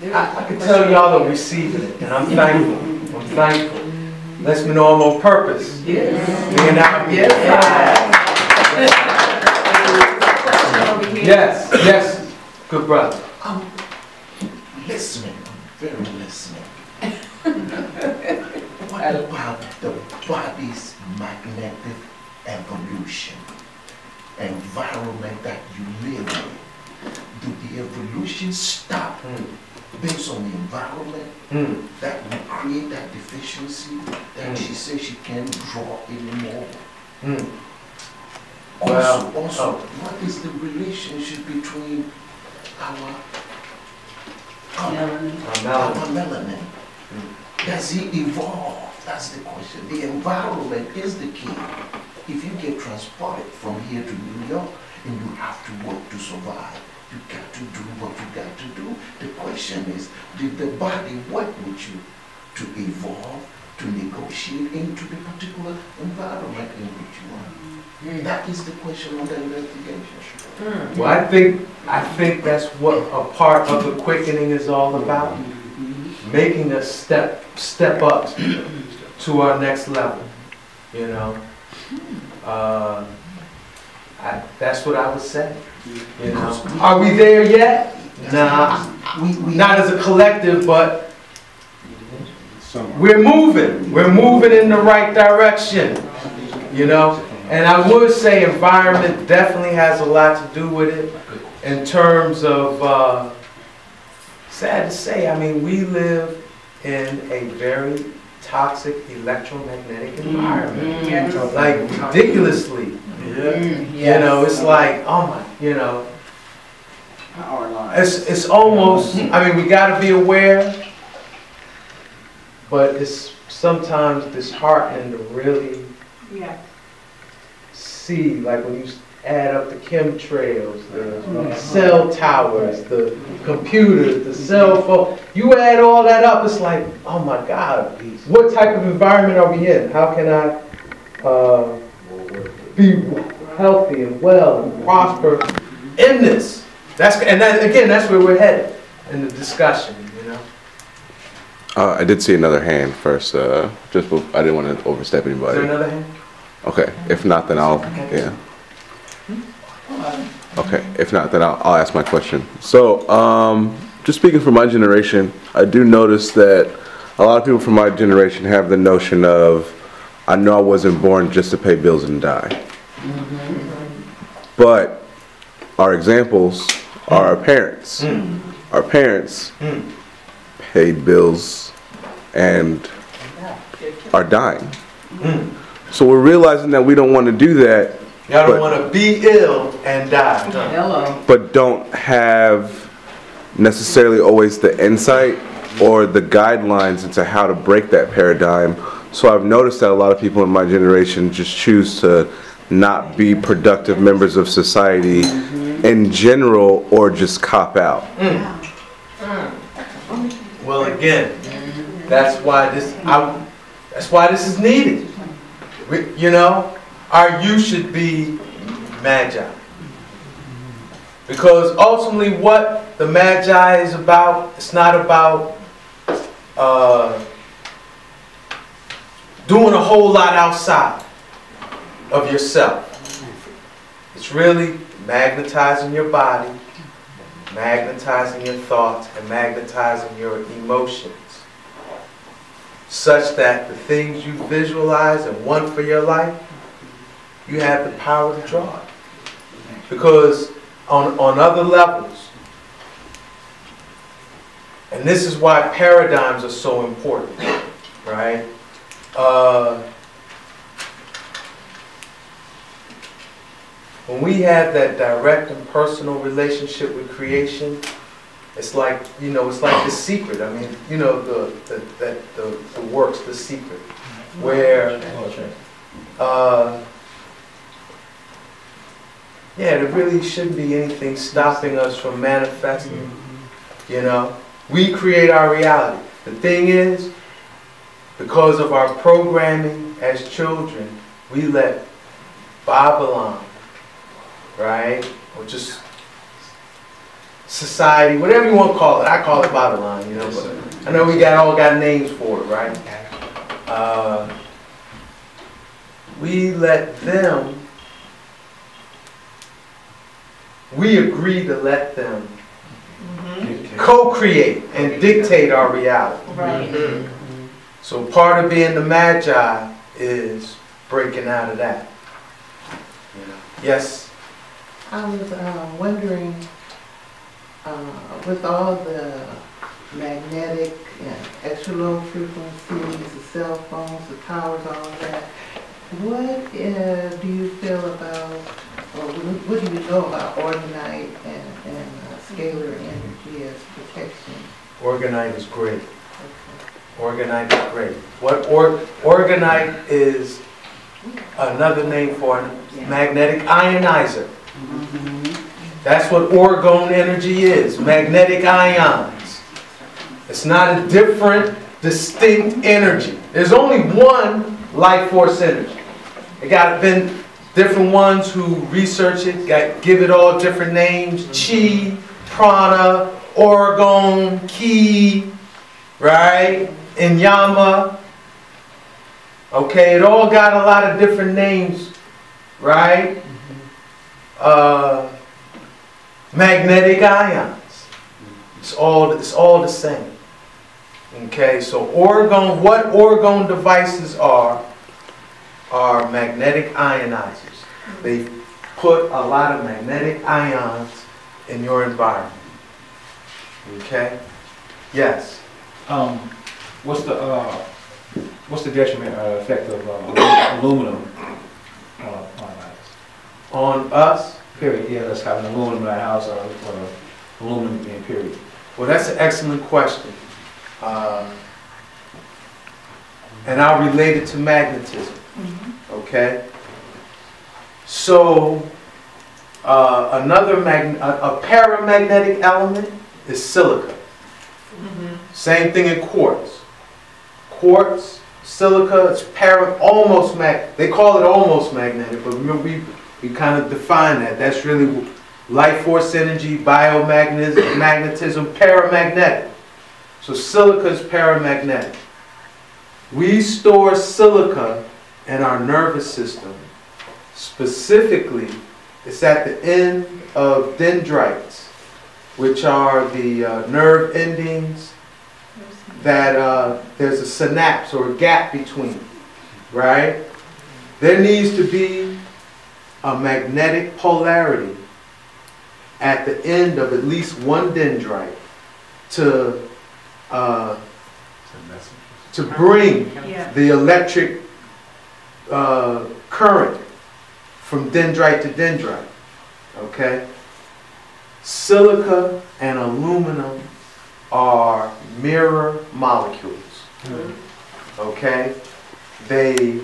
Speaker 3: I can tell y'all are receiving it, and I'm thankful. I'm thankful. Let's be on on purpose.
Speaker 5: Yes.
Speaker 3: Being out here. Yes, yes. Good brother.
Speaker 10: Listening, I'm very listening. What about the body's magnetic evolution? Environment that you live in. Do the evolution stop based on the environment that will create that deficiency that she says she can't draw anymore? Also, what is the relationship between our melanin? Does he evolve? That's the question. The environment is the key. If you get transported from here to New York and you have to work to survive, you got to do what you got to do. The question is, did the body work with you to evolve, to negotiate into the particular environment in which you are? That is the question under investigation.
Speaker 3: Well, I think that's what a part of the quickening is all about. Making us step up to our next level, you know. That's what I would say. You know, are we there yet? Nah, not as a collective, but we're moving. We're moving in the right direction. You know, and I would say environment definitely has a lot to do with it in terms of. Sad to say, I mean, we live in a very toxic electromagnetic environment, like ridiculously. You know, it's like, oh my, you know, it's almost, I mean, we got to be aware, but it's sometimes disheartening to really see, like when you add up the chemtrails, the cell towers, the computers, the cell phone, you add all that up, it's like, oh my God, what type of environment are we in? How can I be healthy and well and prosper in this? And again, that's where we're headed in the discussion, you know?
Speaker 11: I did see another hand first, I didn't want to overstep anybody.
Speaker 3: Is there another hand?
Speaker 11: Okay, if not, then I'll, yeah. Okay, if not, then I'll ask my question. So, just speaking for my generation, I do notice that a lot of people from my generation have the notion of, I know I wasn't born just to pay bills and die. But our examples are our parents. Our parents paid bills and are dying. So we're realizing that we don't want to do that.
Speaker 3: Y'all don't want to be ill and die.
Speaker 11: But don't have necessarily always the insight or the guidelines into how to break that paradigm. So I've noticed that a lot of people in my generation just choose to not be productive members of society in general, or just cop out.
Speaker 3: Well, again, that's why this is needed. You know, our youth should be magi. Because ultimately what the magi is about, it's not about doing a whole lot outside of yourself. It's really magnetizing your body, magnetizing your thoughts, and magnetizing your emotions, such that the things you visualize and want for your life, you have the power to draw it. Because on other levels, and this is why paradigms are so important, right? when we have that direct and personal relationship with creation, it's like, you know, it's like The Secret. I mean, you know, the works, The Secret, where, yeah, there really shouldn't be anything stopping us from manifesting. You know, we create our reality. The thing is, because of our programming as children, we let Babylon, right, or just society, whatever you want to call it. I call it Babylon, you know, but I know we all got names for it, right? We let them, we agree to let them co-create and dictate our reality.
Speaker 8: Right.
Speaker 3: So part of being the Magi is breaking out of that. You know. Yes?
Speaker 2: I was wondering, with all the magnetic and extra low frequencies, the cell phones, the towers, all of that, what do you feel about, or what do you know about orgonite and scalar energy as protection?
Speaker 3: Organite is great. Organite is great. What organite is another name for a magnetic ionizer. That's what orgone energy is, magnetic ions. It's not a different, distinct energy. There's only one life force energy. It got been different ones who research it, give it all different names: chi, prana, orgone, ki, right? Inyama. Okay, it all got a lot of different names, right? Magnetic ions. It's all the same. Okay, so orgone, what orgone devices are magnetic ionizers. They put a lot of magnetic ions in your environment. Okay? Yes.
Speaker 12: What's the detriment effect of aluminum on us?
Speaker 3: On us?
Speaker 12: Period. Yeah, let's have an aluminum in our house or aluminum in period.
Speaker 3: Well, that's an excellent question. And I'll relate it to magnetism. Okay? So, a paramagnetic element is silica. Same thing in quartz. Quartz, silica, it's almost magnetic. They call it almost magnetic, but remember we kind of define that. That's really life force energy, biomagnetism, paramagnetic. So silica is paramagnetic. We store silica in our nervous system. Specifically, it's at the end of dendrites, which are the nerve endings that there's a synapse or a gap between, right? There needs to be a magnetic polarity at the end of at least one dendrite to bring the electric current from dendrite to dendrite. Okay? Silica and aluminum are mirror molecules. Okay? They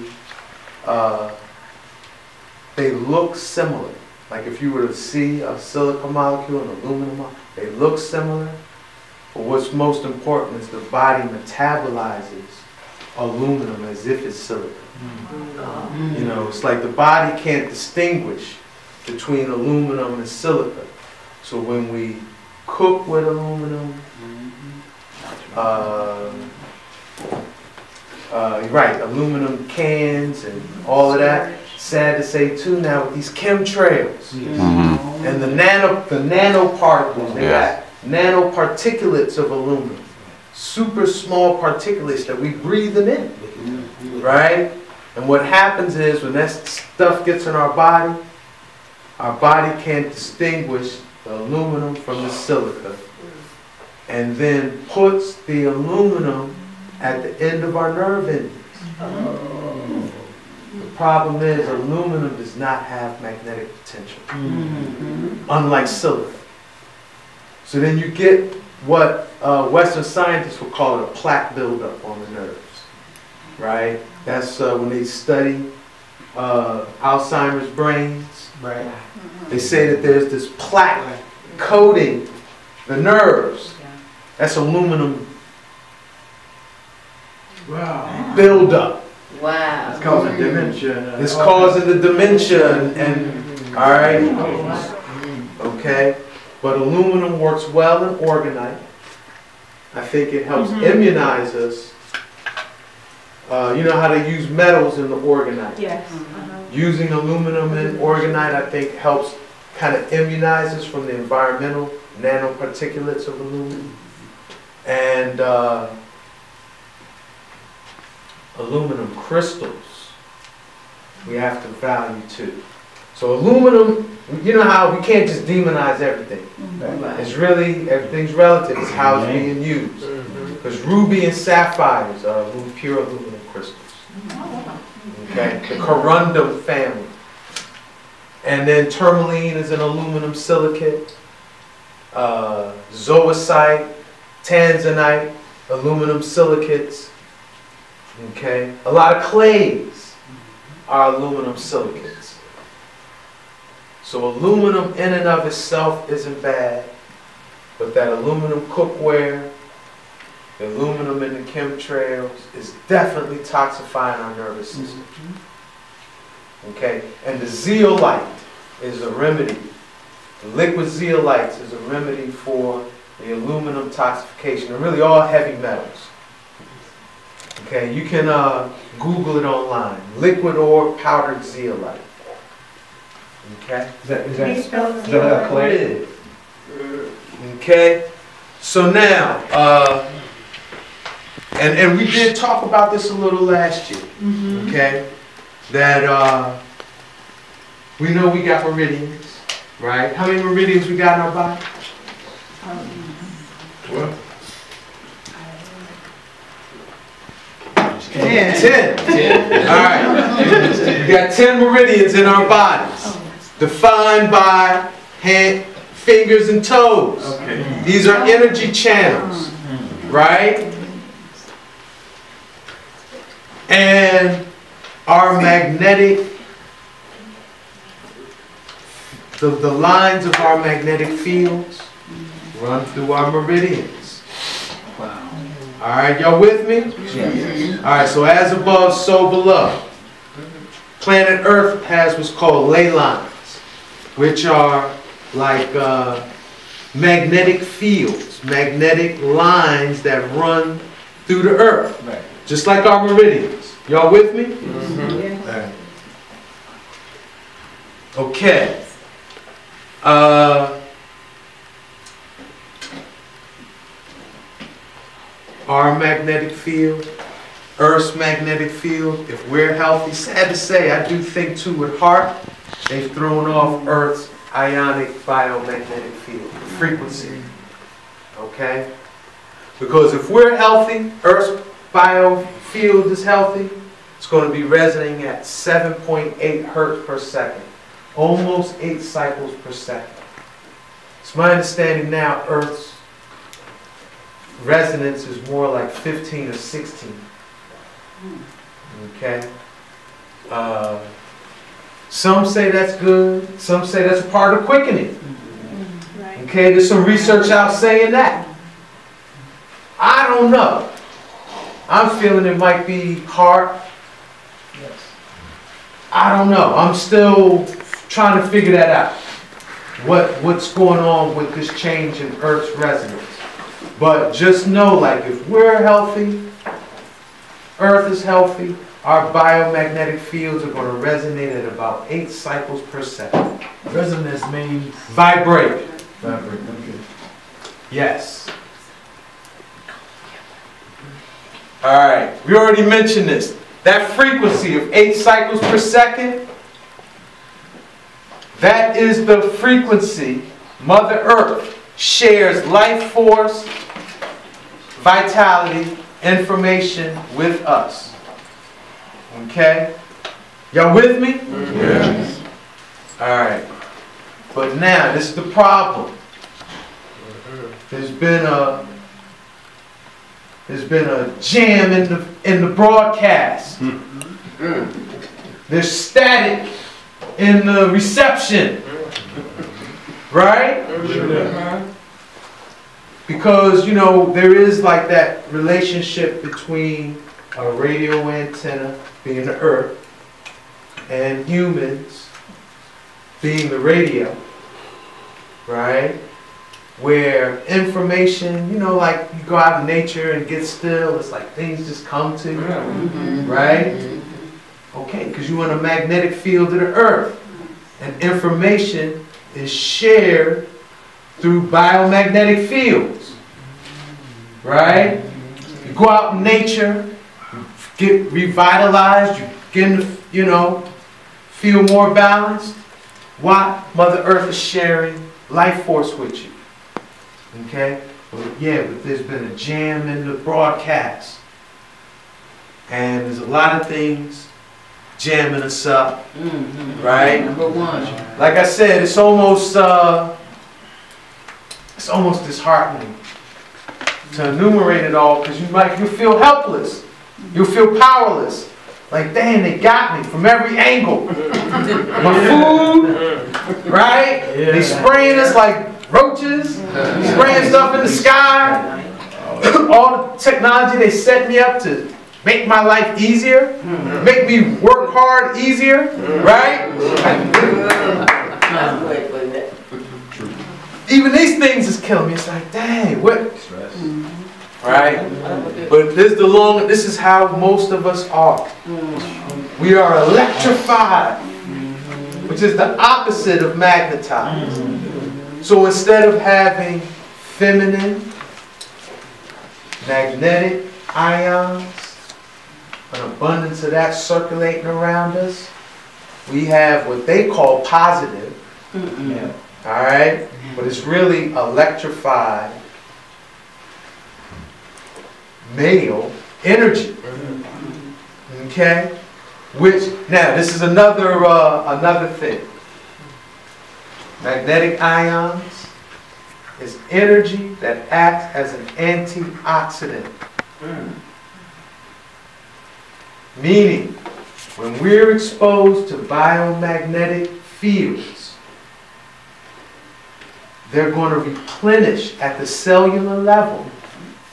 Speaker 3: look similar. Like if you were to see a silica molecule and aluminum molecule, they look similar. But what's most important is the body metabolizes aluminum as if it's silica. You know, it's like the body can't distinguish between aluminum and silica. So when we cook with aluminum, right, aluminum cans and all of that. Sad to say too now with these chemtrails and the nanoparticles, they got nanoparticulates of aluminum, super small particulates that we breathing in, right? And what happens is when that stuff gets in our body can't distinguish the aluminum from the silica, and then puts the aluminum at the end of our nerve endings. The problem is aluminum does not have magnetic potential, unlike silicon. So then you get what Western scientists would call it a plaque buildup on the nerves, right? That's when they study Alzheimer's brains.
Speaker 5: Right.
Speaker 3: They say that there's this plaque coating the nerves. That's aluminum buildup.
Speaker 1: Wow.
Speaker 6: It's causing dementia.
Speaker 3: It's causing the dementia and all right. Okay. But aluminum works well in orgonite. I think it helps immunize us. You know how they use metals in the orgonite?
Speaker 8: Yes.
Speaker 3: Using aluminum in orgonite, I think, helps kind of immunize us from the environmental nanoparticulates of aluminum. And aluminum crystals, we have to value too. So aluminum, you know how we can't just demonize everything. It's really, everything's relative. It's how it's being used. Because ruby and sapphires are pure aluminum crystals. Okay, the corundum family. And then tourmaline is an aluminum silicate. Zoisite, tanzanite, aluminum silicates. Okay, a lot of clays are aluminum silicates. So aluminum in and of itself isn't bad, but that aluminum cookware, the aluminum in the chemtrails is definitely toxifying our nervous system. Okay, and the zeolite is a remedy. The liquid zeolites is a remedy for the aluminum toxification, and really all heavy metals. Okay, you can Google it online. Liquid or powdered zeolite. Okay?
Speaker 12: Is that clay?
Speaker 3: Okay? So now, and we did talk about this a little last year. Okay? That we know we got meridians, right? How many meridians we got in our body? Well, 10. All right. We got 10 meridians in our bodies, defined by hand, fingers, and toes.
Speaker 6: Okay.
Speaker 3: These are energy channels, right? And our magnetic, the lines of our magnetic fields run through our meridians.
Speaker 12: Wow.
Speaker 3: All right, y'all with me?
Speaker 12: Yes.
Speaker 3: All right, so as above, so below. Planet Earth has what's called ley lines, which are like magnetic fields, magnetic lines that run through the Earth,
Speaker 12: Right.
Speaker 3: just like our meridians. Y'all with me?
Speaker 5: Yes.
Speaker 3: All right. Okay. Our magnetic field, Earth's magnetic field, if we're healthy, sad to say, I do think too with heart, they've thrown off Earth's ionic biomagnetic field, frequency. Okay? Because if we're healthy, Earth's biofield is healthy, it's going to be resonating at 7.8 hertz per second, almost 8 cycles per second. It's my understanding now Earth's resonance is more like 15 or 16. Okay? Some say that's good. Some say that's a part of quickening. Okay? There's some research out saying that. I don't know. I'm feeling it might be heart.
Speaker 12: Yes.
Speaker 3: I don't know. I'm still trying to figure that out. What's going on with this change in Earth's resonance. But just know, like, if we're healthy, Earth is healthy, our biomagnetic fields are going to resonate at about 8 cycles per second.
Speaker 6: Resonance means
Speaker 3: Vibrate.
Speaker 6: vibrate. Okay.
Speaker 3: Yes. All right. We already mentioned this. That frequency of 8 cycles per second, that is the frequency Mother Earth shares life force, vitality, information with us. Okay? Y'all with me?
Speaker 11: Yes.
Speaker 3: All right. But now, this is the problem. There's been a jam in the broadcast. There's static in the reception. Right? Because, you know, there is like that relationship between a radio antenna being the earth and humans being the radio, right? Where information, you know, like you go out in nature and get still, it's like things just come to you, right? Okay, because you're in a magnetic field of the earth, and information is shared through biomagnetic fields, right? You go out in nature, you get revitalized, you begin to, you know, feel more balanced. Why? Mother Earth is sharing life force with you. Okay? Well, yeah, but there's been a jam in the broadcast. And there's a lot of things jamming us up. Right?
Speaker 7: Number one.
Speaker 3: Like I said, it's almost disheartening to enumerate it all, because you'll feel helpless. You'll feel powerless. Like, dang, they got me from every angle. My food, right? They spraying us like roaches, spraying stuff in the sky. All the technology they set me up to make my life easier, make me work hard easier, right? Even these things is killing me. It's like, dang, what? Right? But this is how most of us are. We are electrified, which is the opposite of magnetized. So instead of having feminine, magnetic ions, an abundance of that circulating around us, we have what they call positive. Alright? But it's really electrified male energy. Okay? Which, now this is another thing. Magnetic ions is energy that acts as an antioxidant. Meaning, when we're exposed to biomagnetic fields, they're going to replenish at the cellular level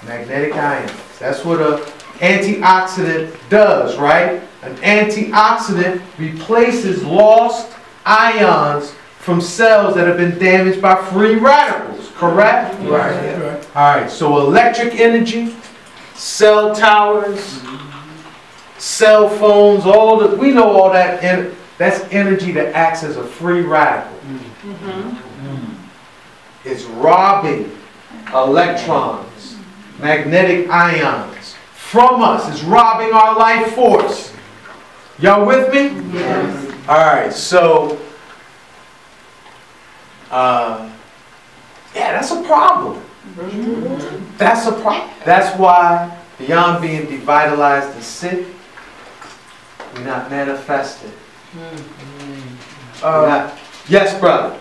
Speaker 3: magnetic ions. That's what an antioxidant does, right? An antioxidant replaces lost ions from cells that have been damaged by free radicals, correct? Right. All right, so electric energy, cell towers, cell phones, we know all that, that's energy that acts as a free radical. It's robbing electrons, magnetic ions from us. It's robbing our life force. Y'all with me? Yes. All right, so, yeah, that's a problem. That's a problem. That's why, beyond being devitalized and sick, we're not manifested. Yes, brother.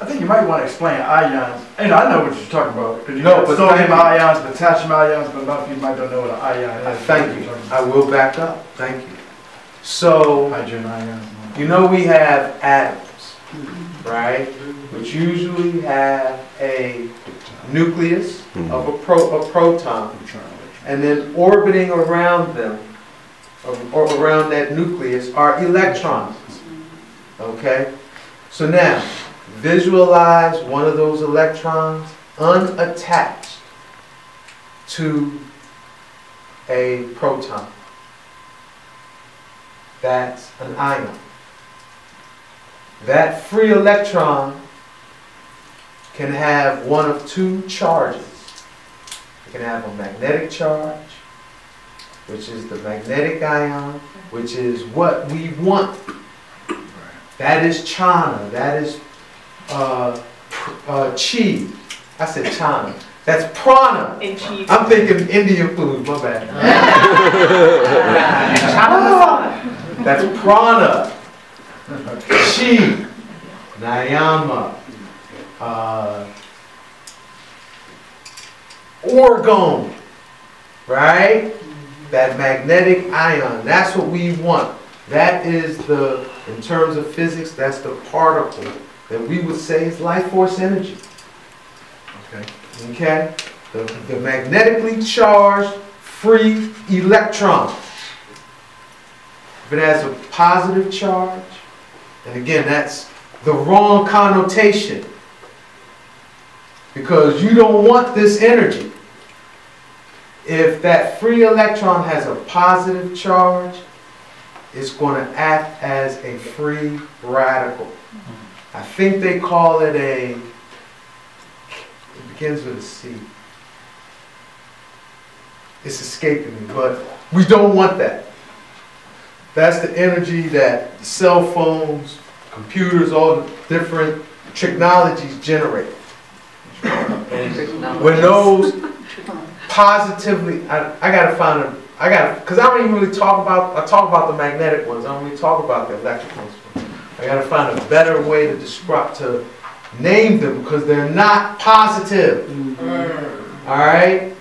Speaker 6: I think you might want to explain ions. And I know what you're talking about. Because you
Speaker 3: know,
Speaker 6: got sodium ions, potassium ions, but a lot of people might don't know what an ion is.
Speaker 3: Thank you. I will back up. Thank you. So,
Speaker 6: hydrogen ions.
Speaker 3: You know we have atoms, right? Which usually have a nucleus of a proton, and then orbiting around them, or around that nucleus, are electrons. Okay? So now, visualize one of those electrons unattached to a proton. That's an ion. That free electron can have one of two charges. It can have a magnetic charge, which is the magnetic ion, which is what we want. That is chana. That is chi. I said chana. That's prana.
Speaker 8: And cheese.
Speaker 3: I'm thinking Indian food, my bad. That's prana. Chi, nayama, orgone, right? That magnetic ion, that's what we want. That is the, in terms of physics, that's the particle that we would say is life force energy. Okay? The magnetically charged free electron. If it has a positive charge, and again, that's the wrong connotation, because you don't want this energy. If that free electron has a positive charge, it's going to act as a free radical. I think they call it it begins with a C. It's escaping me, but we don't want that. That's the energy that the cell phones, computers, all the different technologies generate. And when those positively, I gotta find because I don't even really talk about, I talk about the magnetic ones, I don't really talk about the electric ones. I gotta find a better way to describe, to name them, because they're not positive. All right?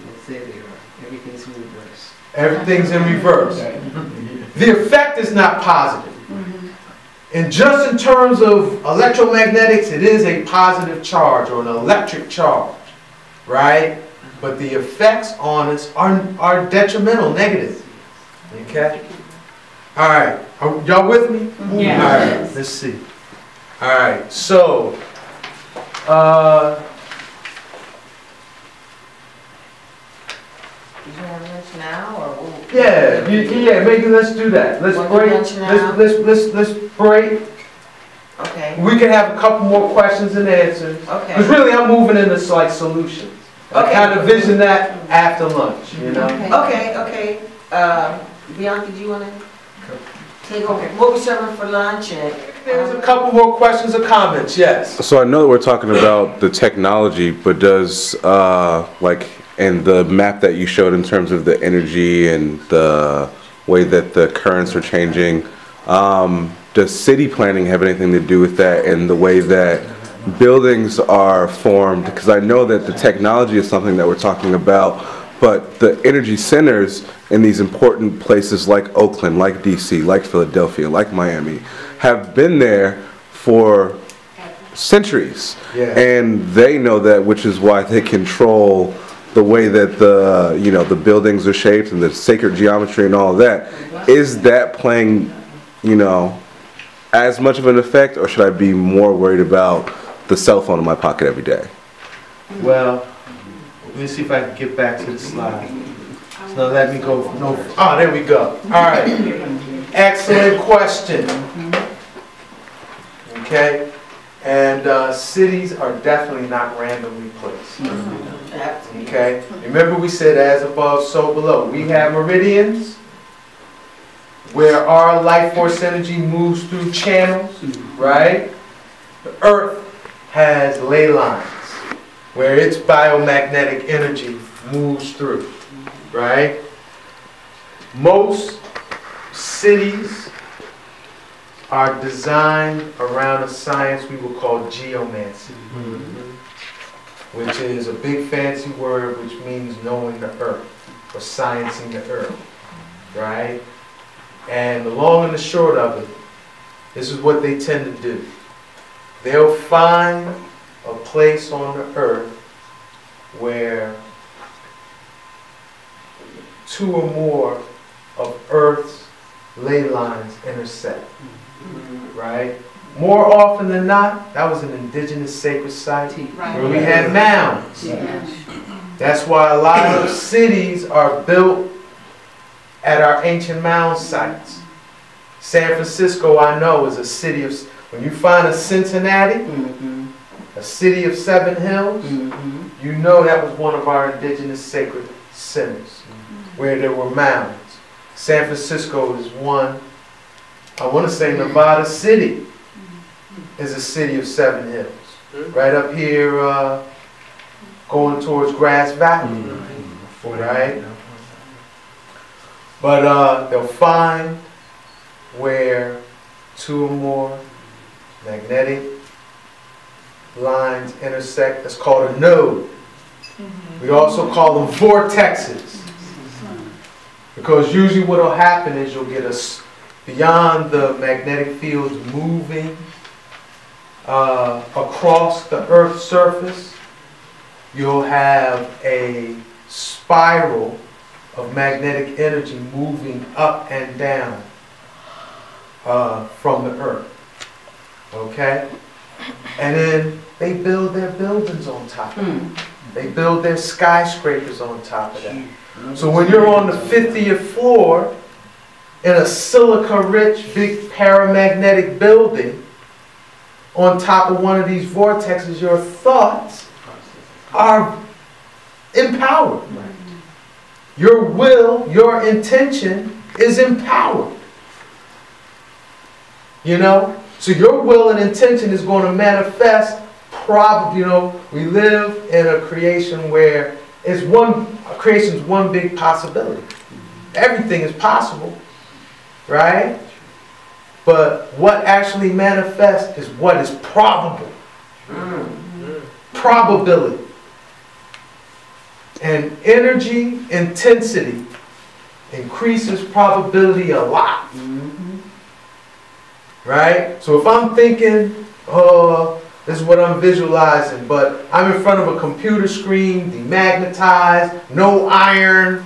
Speaker 5: Everything's in reverse.
Speaker 3: Everything's in reverse. The effect is not positive. And just in terms of electromagnetics, it is a positive charge or an electric charge, right? But the effects on us are detrimental, negative. Okay? All right. Are y'all with me?
Speaker 5: Yeah.
Speaker 3: All right. Let's see. All right. So,
Speaker 13: You want lunch now or what?
Speaker 3: yeah, maybe let's do that. Let's break. Let's break.
Speaker 13: Okay.
Speaker 3: We can have a couple more questions and answers.
Speaker 13: Okay.
Speaker 3: Because really, I'm moving into like solutions. I kind of vision that after lunch, you know.
Speaker 13: Okay. Bianca, do you want to take over? What we serving for lunch? And
Speaker 3: there's a couple more questions or comments. Yes.
Speaker 11: So I know that we're talking about the technology, but does like in the map that you showed in terms of the energy and the way that the currents are changing, does city planning have anything to do with that and the way that buildings are formed? Because I know that the technology is something that we're talking about, but the energy centers in these important places like Oakland, like DC, like Philadelphia, like Miami, have been there for centuries.
Speaker 3: Yeah.
Speaker 11: And they know that, which is why they control the way that the, you know, the buildings are shaped and the sacred geometry and all of that. Is that playing, you know, as much of an effect, or should I be more worried about the cell phone in my pocket every day?
Speaker 3: Well, let me see if I can get back to the slide. So let me go. No. Oh, there we go. All right. Excellent question. Okay. And cities are definitely not randomly placed. Okay. Remember we said as above, so below. We have meridians where our life force energy moves through channels, right? The earth has ley lines where its biomagnetic energy moves through, right? Most cities are designed around a science we will call geomancy, which is a big fancy word which means knowing the earth or sciencing the earth, right? And the long and the short of it, this is what they tend to do. They'll find a place on the earth where two or more of Earth's ley lines intersect, right? More often than not, that was an indigenous sacred site where we had mounds. That's why a lot of cities are built at our ancient mound sites. San Francisco, I know, is a city of, when you find a Cincinnati, a city of 7 hills, you know that was one of our indigenous sacred centers, where there were mounds. San Francisco is one. I want to say Nevada City is a city of 7 hills. Right up here, going towards Grass Valley, right? But they'll find where 2 or more magnetic lines intersect. That's called a node. We also call them vortexes. Because usually what will happen is you'll get beyond the magnetic fields moving across the Earth's surface, you'll have a spiral of magnetic energy moving up and down from the Earth. Okay? And then they build their buildings on top of it. They build their skyscrapers on top of that. So when you're on the 50th floor in a silica-rich, big paramagnetic building on top of one of these vortexes, your thoughts are empowered. Your will, your intention is empowered. You know? So your will and intention is going to manifest probably, you know, we live in a creation where creation's one big possibility. Everything is possible, right? But what actually manifests is what is probable. Probability. And energy intensity increases probability a lot. Right? So if I'm thinking, oh, this is what I'm visualizing, but I'm in front of a computer screen, demagnetized, no iron,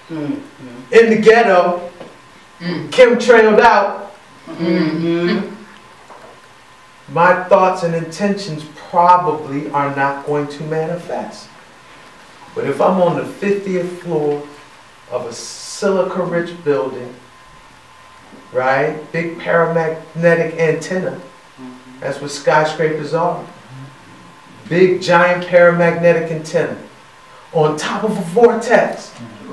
Speaker 3: in the ghetto, chemtrailed out, my thoughts and intentions probably are not going to manifest. But if I'm on the 50th floor of a silica-rich building, right, big paramagnetic antenna, that's what skyscrapers are. Big, giant paramagnetic antenna on top of a vortex.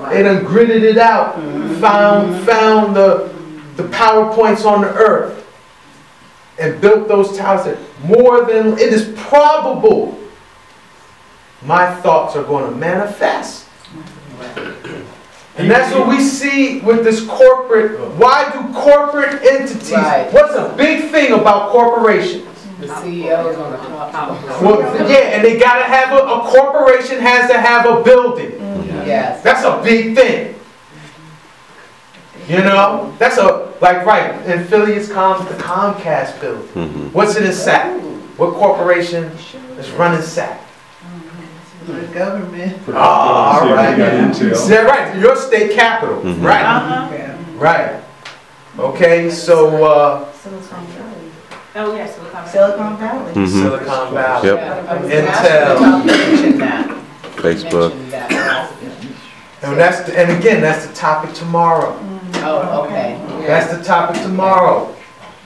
Speaker 3: They done gridded it out, found the power points on the Earth, and built those towers that it is probable my thoughts are going to manifest. And that's what we see with this corporate. Why do corporate entities, what's a big thing about corporations?
Speaker 5: The CEOs on the top.
Speaker 3: Well, yeah, and they got to have a corporation has to have a building.
Speaker 5: Yes.
Speaker 3: That's a big thing. You know, that's in Philly it's the Comcast building. What's it in Sac? What corporation is running Sac?
Speaker 2: The government.
Speaker 3: Oh, all right. Is that right? Your state capital, right? Right. Okay, so
Speaker 8: Silicon Valley. Oh yes,
Speaker 9: Silicon Valley.
Speaker 3: Silicon Valley.
Speaker 11: Yep.
Speaker 3: Intel.
Speaker 11: Facebook.
Speaker 3: And again, that's the topic tomorrow.
Speaker 5: Oh, okay.
Speaker 3: That's the topic tomorrow.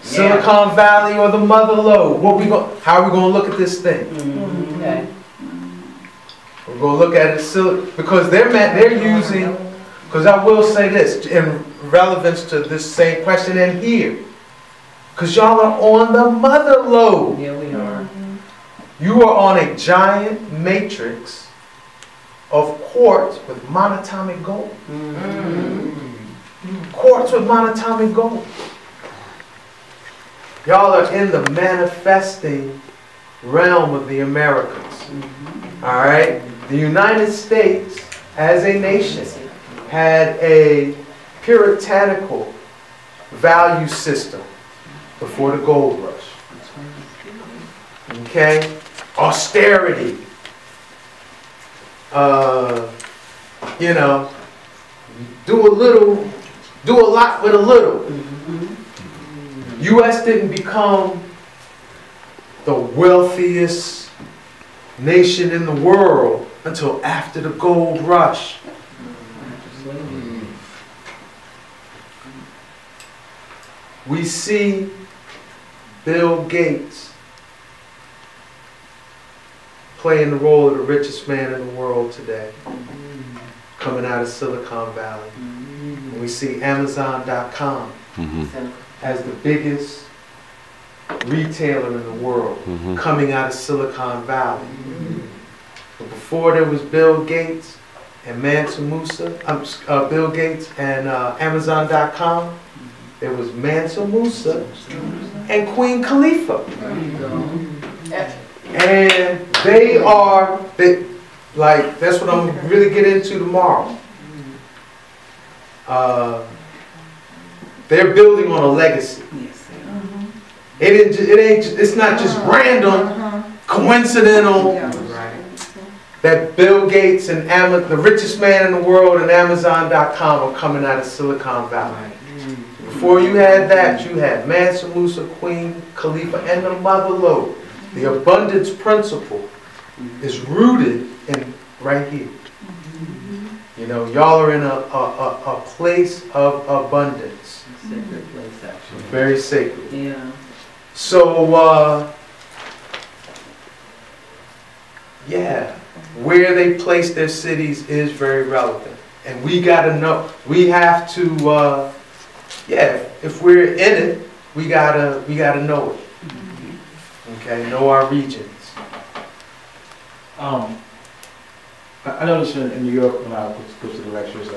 Speaker 3: Silicon Valley or the mother lode. How are we going to look at this thing?
Speaker 5: Okay.
Speaker 3: We're going to look at it because they're using. Because I will say this in relevance to this same question in here. Because y'all are on the mother lode.
Speaker 5: Yeah, we are.
Speaker 3: You are on a giant matrix of quartz with monatomic gold. Quartz with monatomic gold. Y'all are in the manifesting realm of the Americas. All right? The United States, as a nation, had a puritanical value system before the gold rush. Okay? Austerity. You know, do a lot with a little. U.S. didn't become the wealthiest nation in the world until after the gold rush. We see Bill Gates playing the role of the richest man in the world today, coming out of Silicon Valley. And we see Amazon.com as the biggest retailer in the world, coming out of Silicon Valley. But before there was Bill Gates and Mansa Musa, Bill Gates and Amazon.com, there was Mansa Musa and Queen Khalifa. And that's what I'm gonna really get into tomorrow. They're building on a legacy. It's not just random, coincidental, that Bill Gates and the richest man in the world and Amazon.com are coming out of Silicon Valley. Before you had that, you had Mansa Musa, Queen Khalifa, and the mother lode. The abundance principle is rooted in right here. You know, y'all are in a place of abundance.
Speaker 5: Sacred place, actually.
Speaker 3: Very sacred.
Speaker 5: Yeah.
Speaker 3: So, yeah, where they place their cities is very relevant. And we gotta know, we have to, if we're in it, we gotta know it. Okay, know our regions.
Speaker 12: I noticed in New York when I go to the lectures, a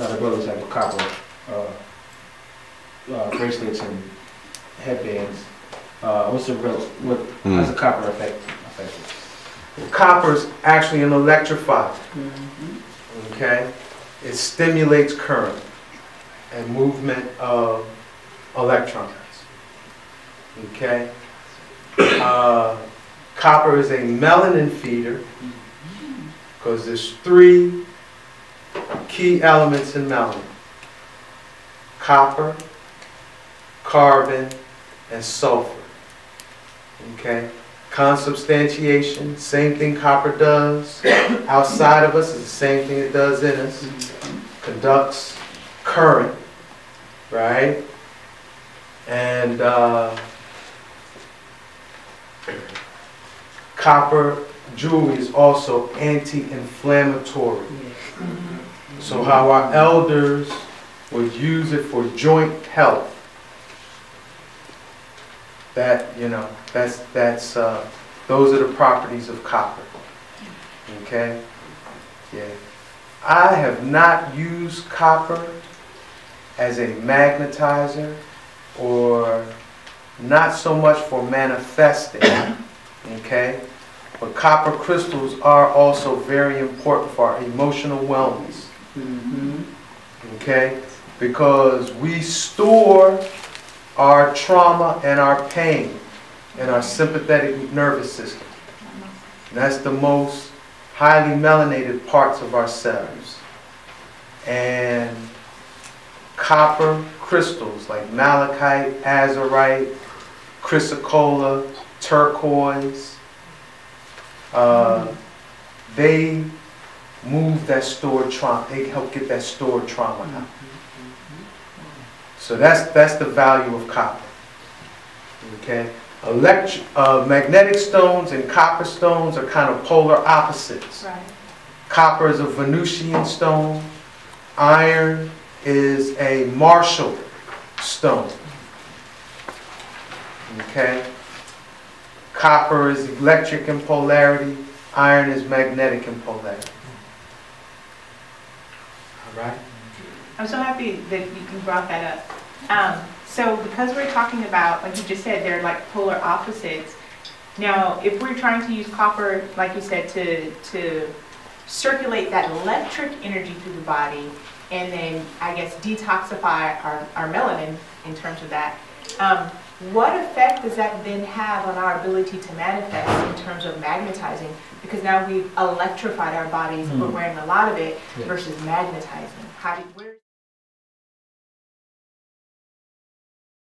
Speaker 12: lot of brothers have a copper bracelets and headbands. How's the copper affect it?
Speaker 3: Well, copper is actually an electrifier. Okay, it stimulates current and movement of electrons. Okay, copper is a melanin feeder because there's 3 key elements in melanin: copper, carbon, and sulfur. Okay, consubstantiation, same thing copper does outside of us is the same thing it does in us. Conducts current, right? And copper jewelry is also anti-inflammatory. So how our elders would use it for joint health. That, you know, those are the properties of copper. Okay? Yeah. I have not used copper as a magnetizer or not so much for manifesting. Okay? But copper crystals are also very important for our emotional wellness. Okay? Because we store our trauma and our pain in our sympathetic nervous system. And that's the most highly melanated parts of ourselves. And copper crystals like malachite, azurite, chrysocolla, turquoise, they move that stored trauma. They help get that stored trauma out. So that's the value of copper. Okay, magnetic stones and copper stones are kind of polar opposites.
Speaker 8: Right.
Speaker 3: Copper is a Venusian stone. Iron is a Marshall stone. Okay. Copper is electric in polarity. Iron is magnetic in polarity. All right.
Speaker 8: I'm so happy that you brought that up. So because we're talking about, like you just said, they're like polar opposites. Now, if we're trying to use copper, like you said, to circulate that electric energy through the body, and then I guess detoxify our melanin in terms of that, what effect does that then have on our ability to manifest in terms of magnetizing? Because now we've electrified our bodies, we're wearing a lot of it versus magnetizing. Where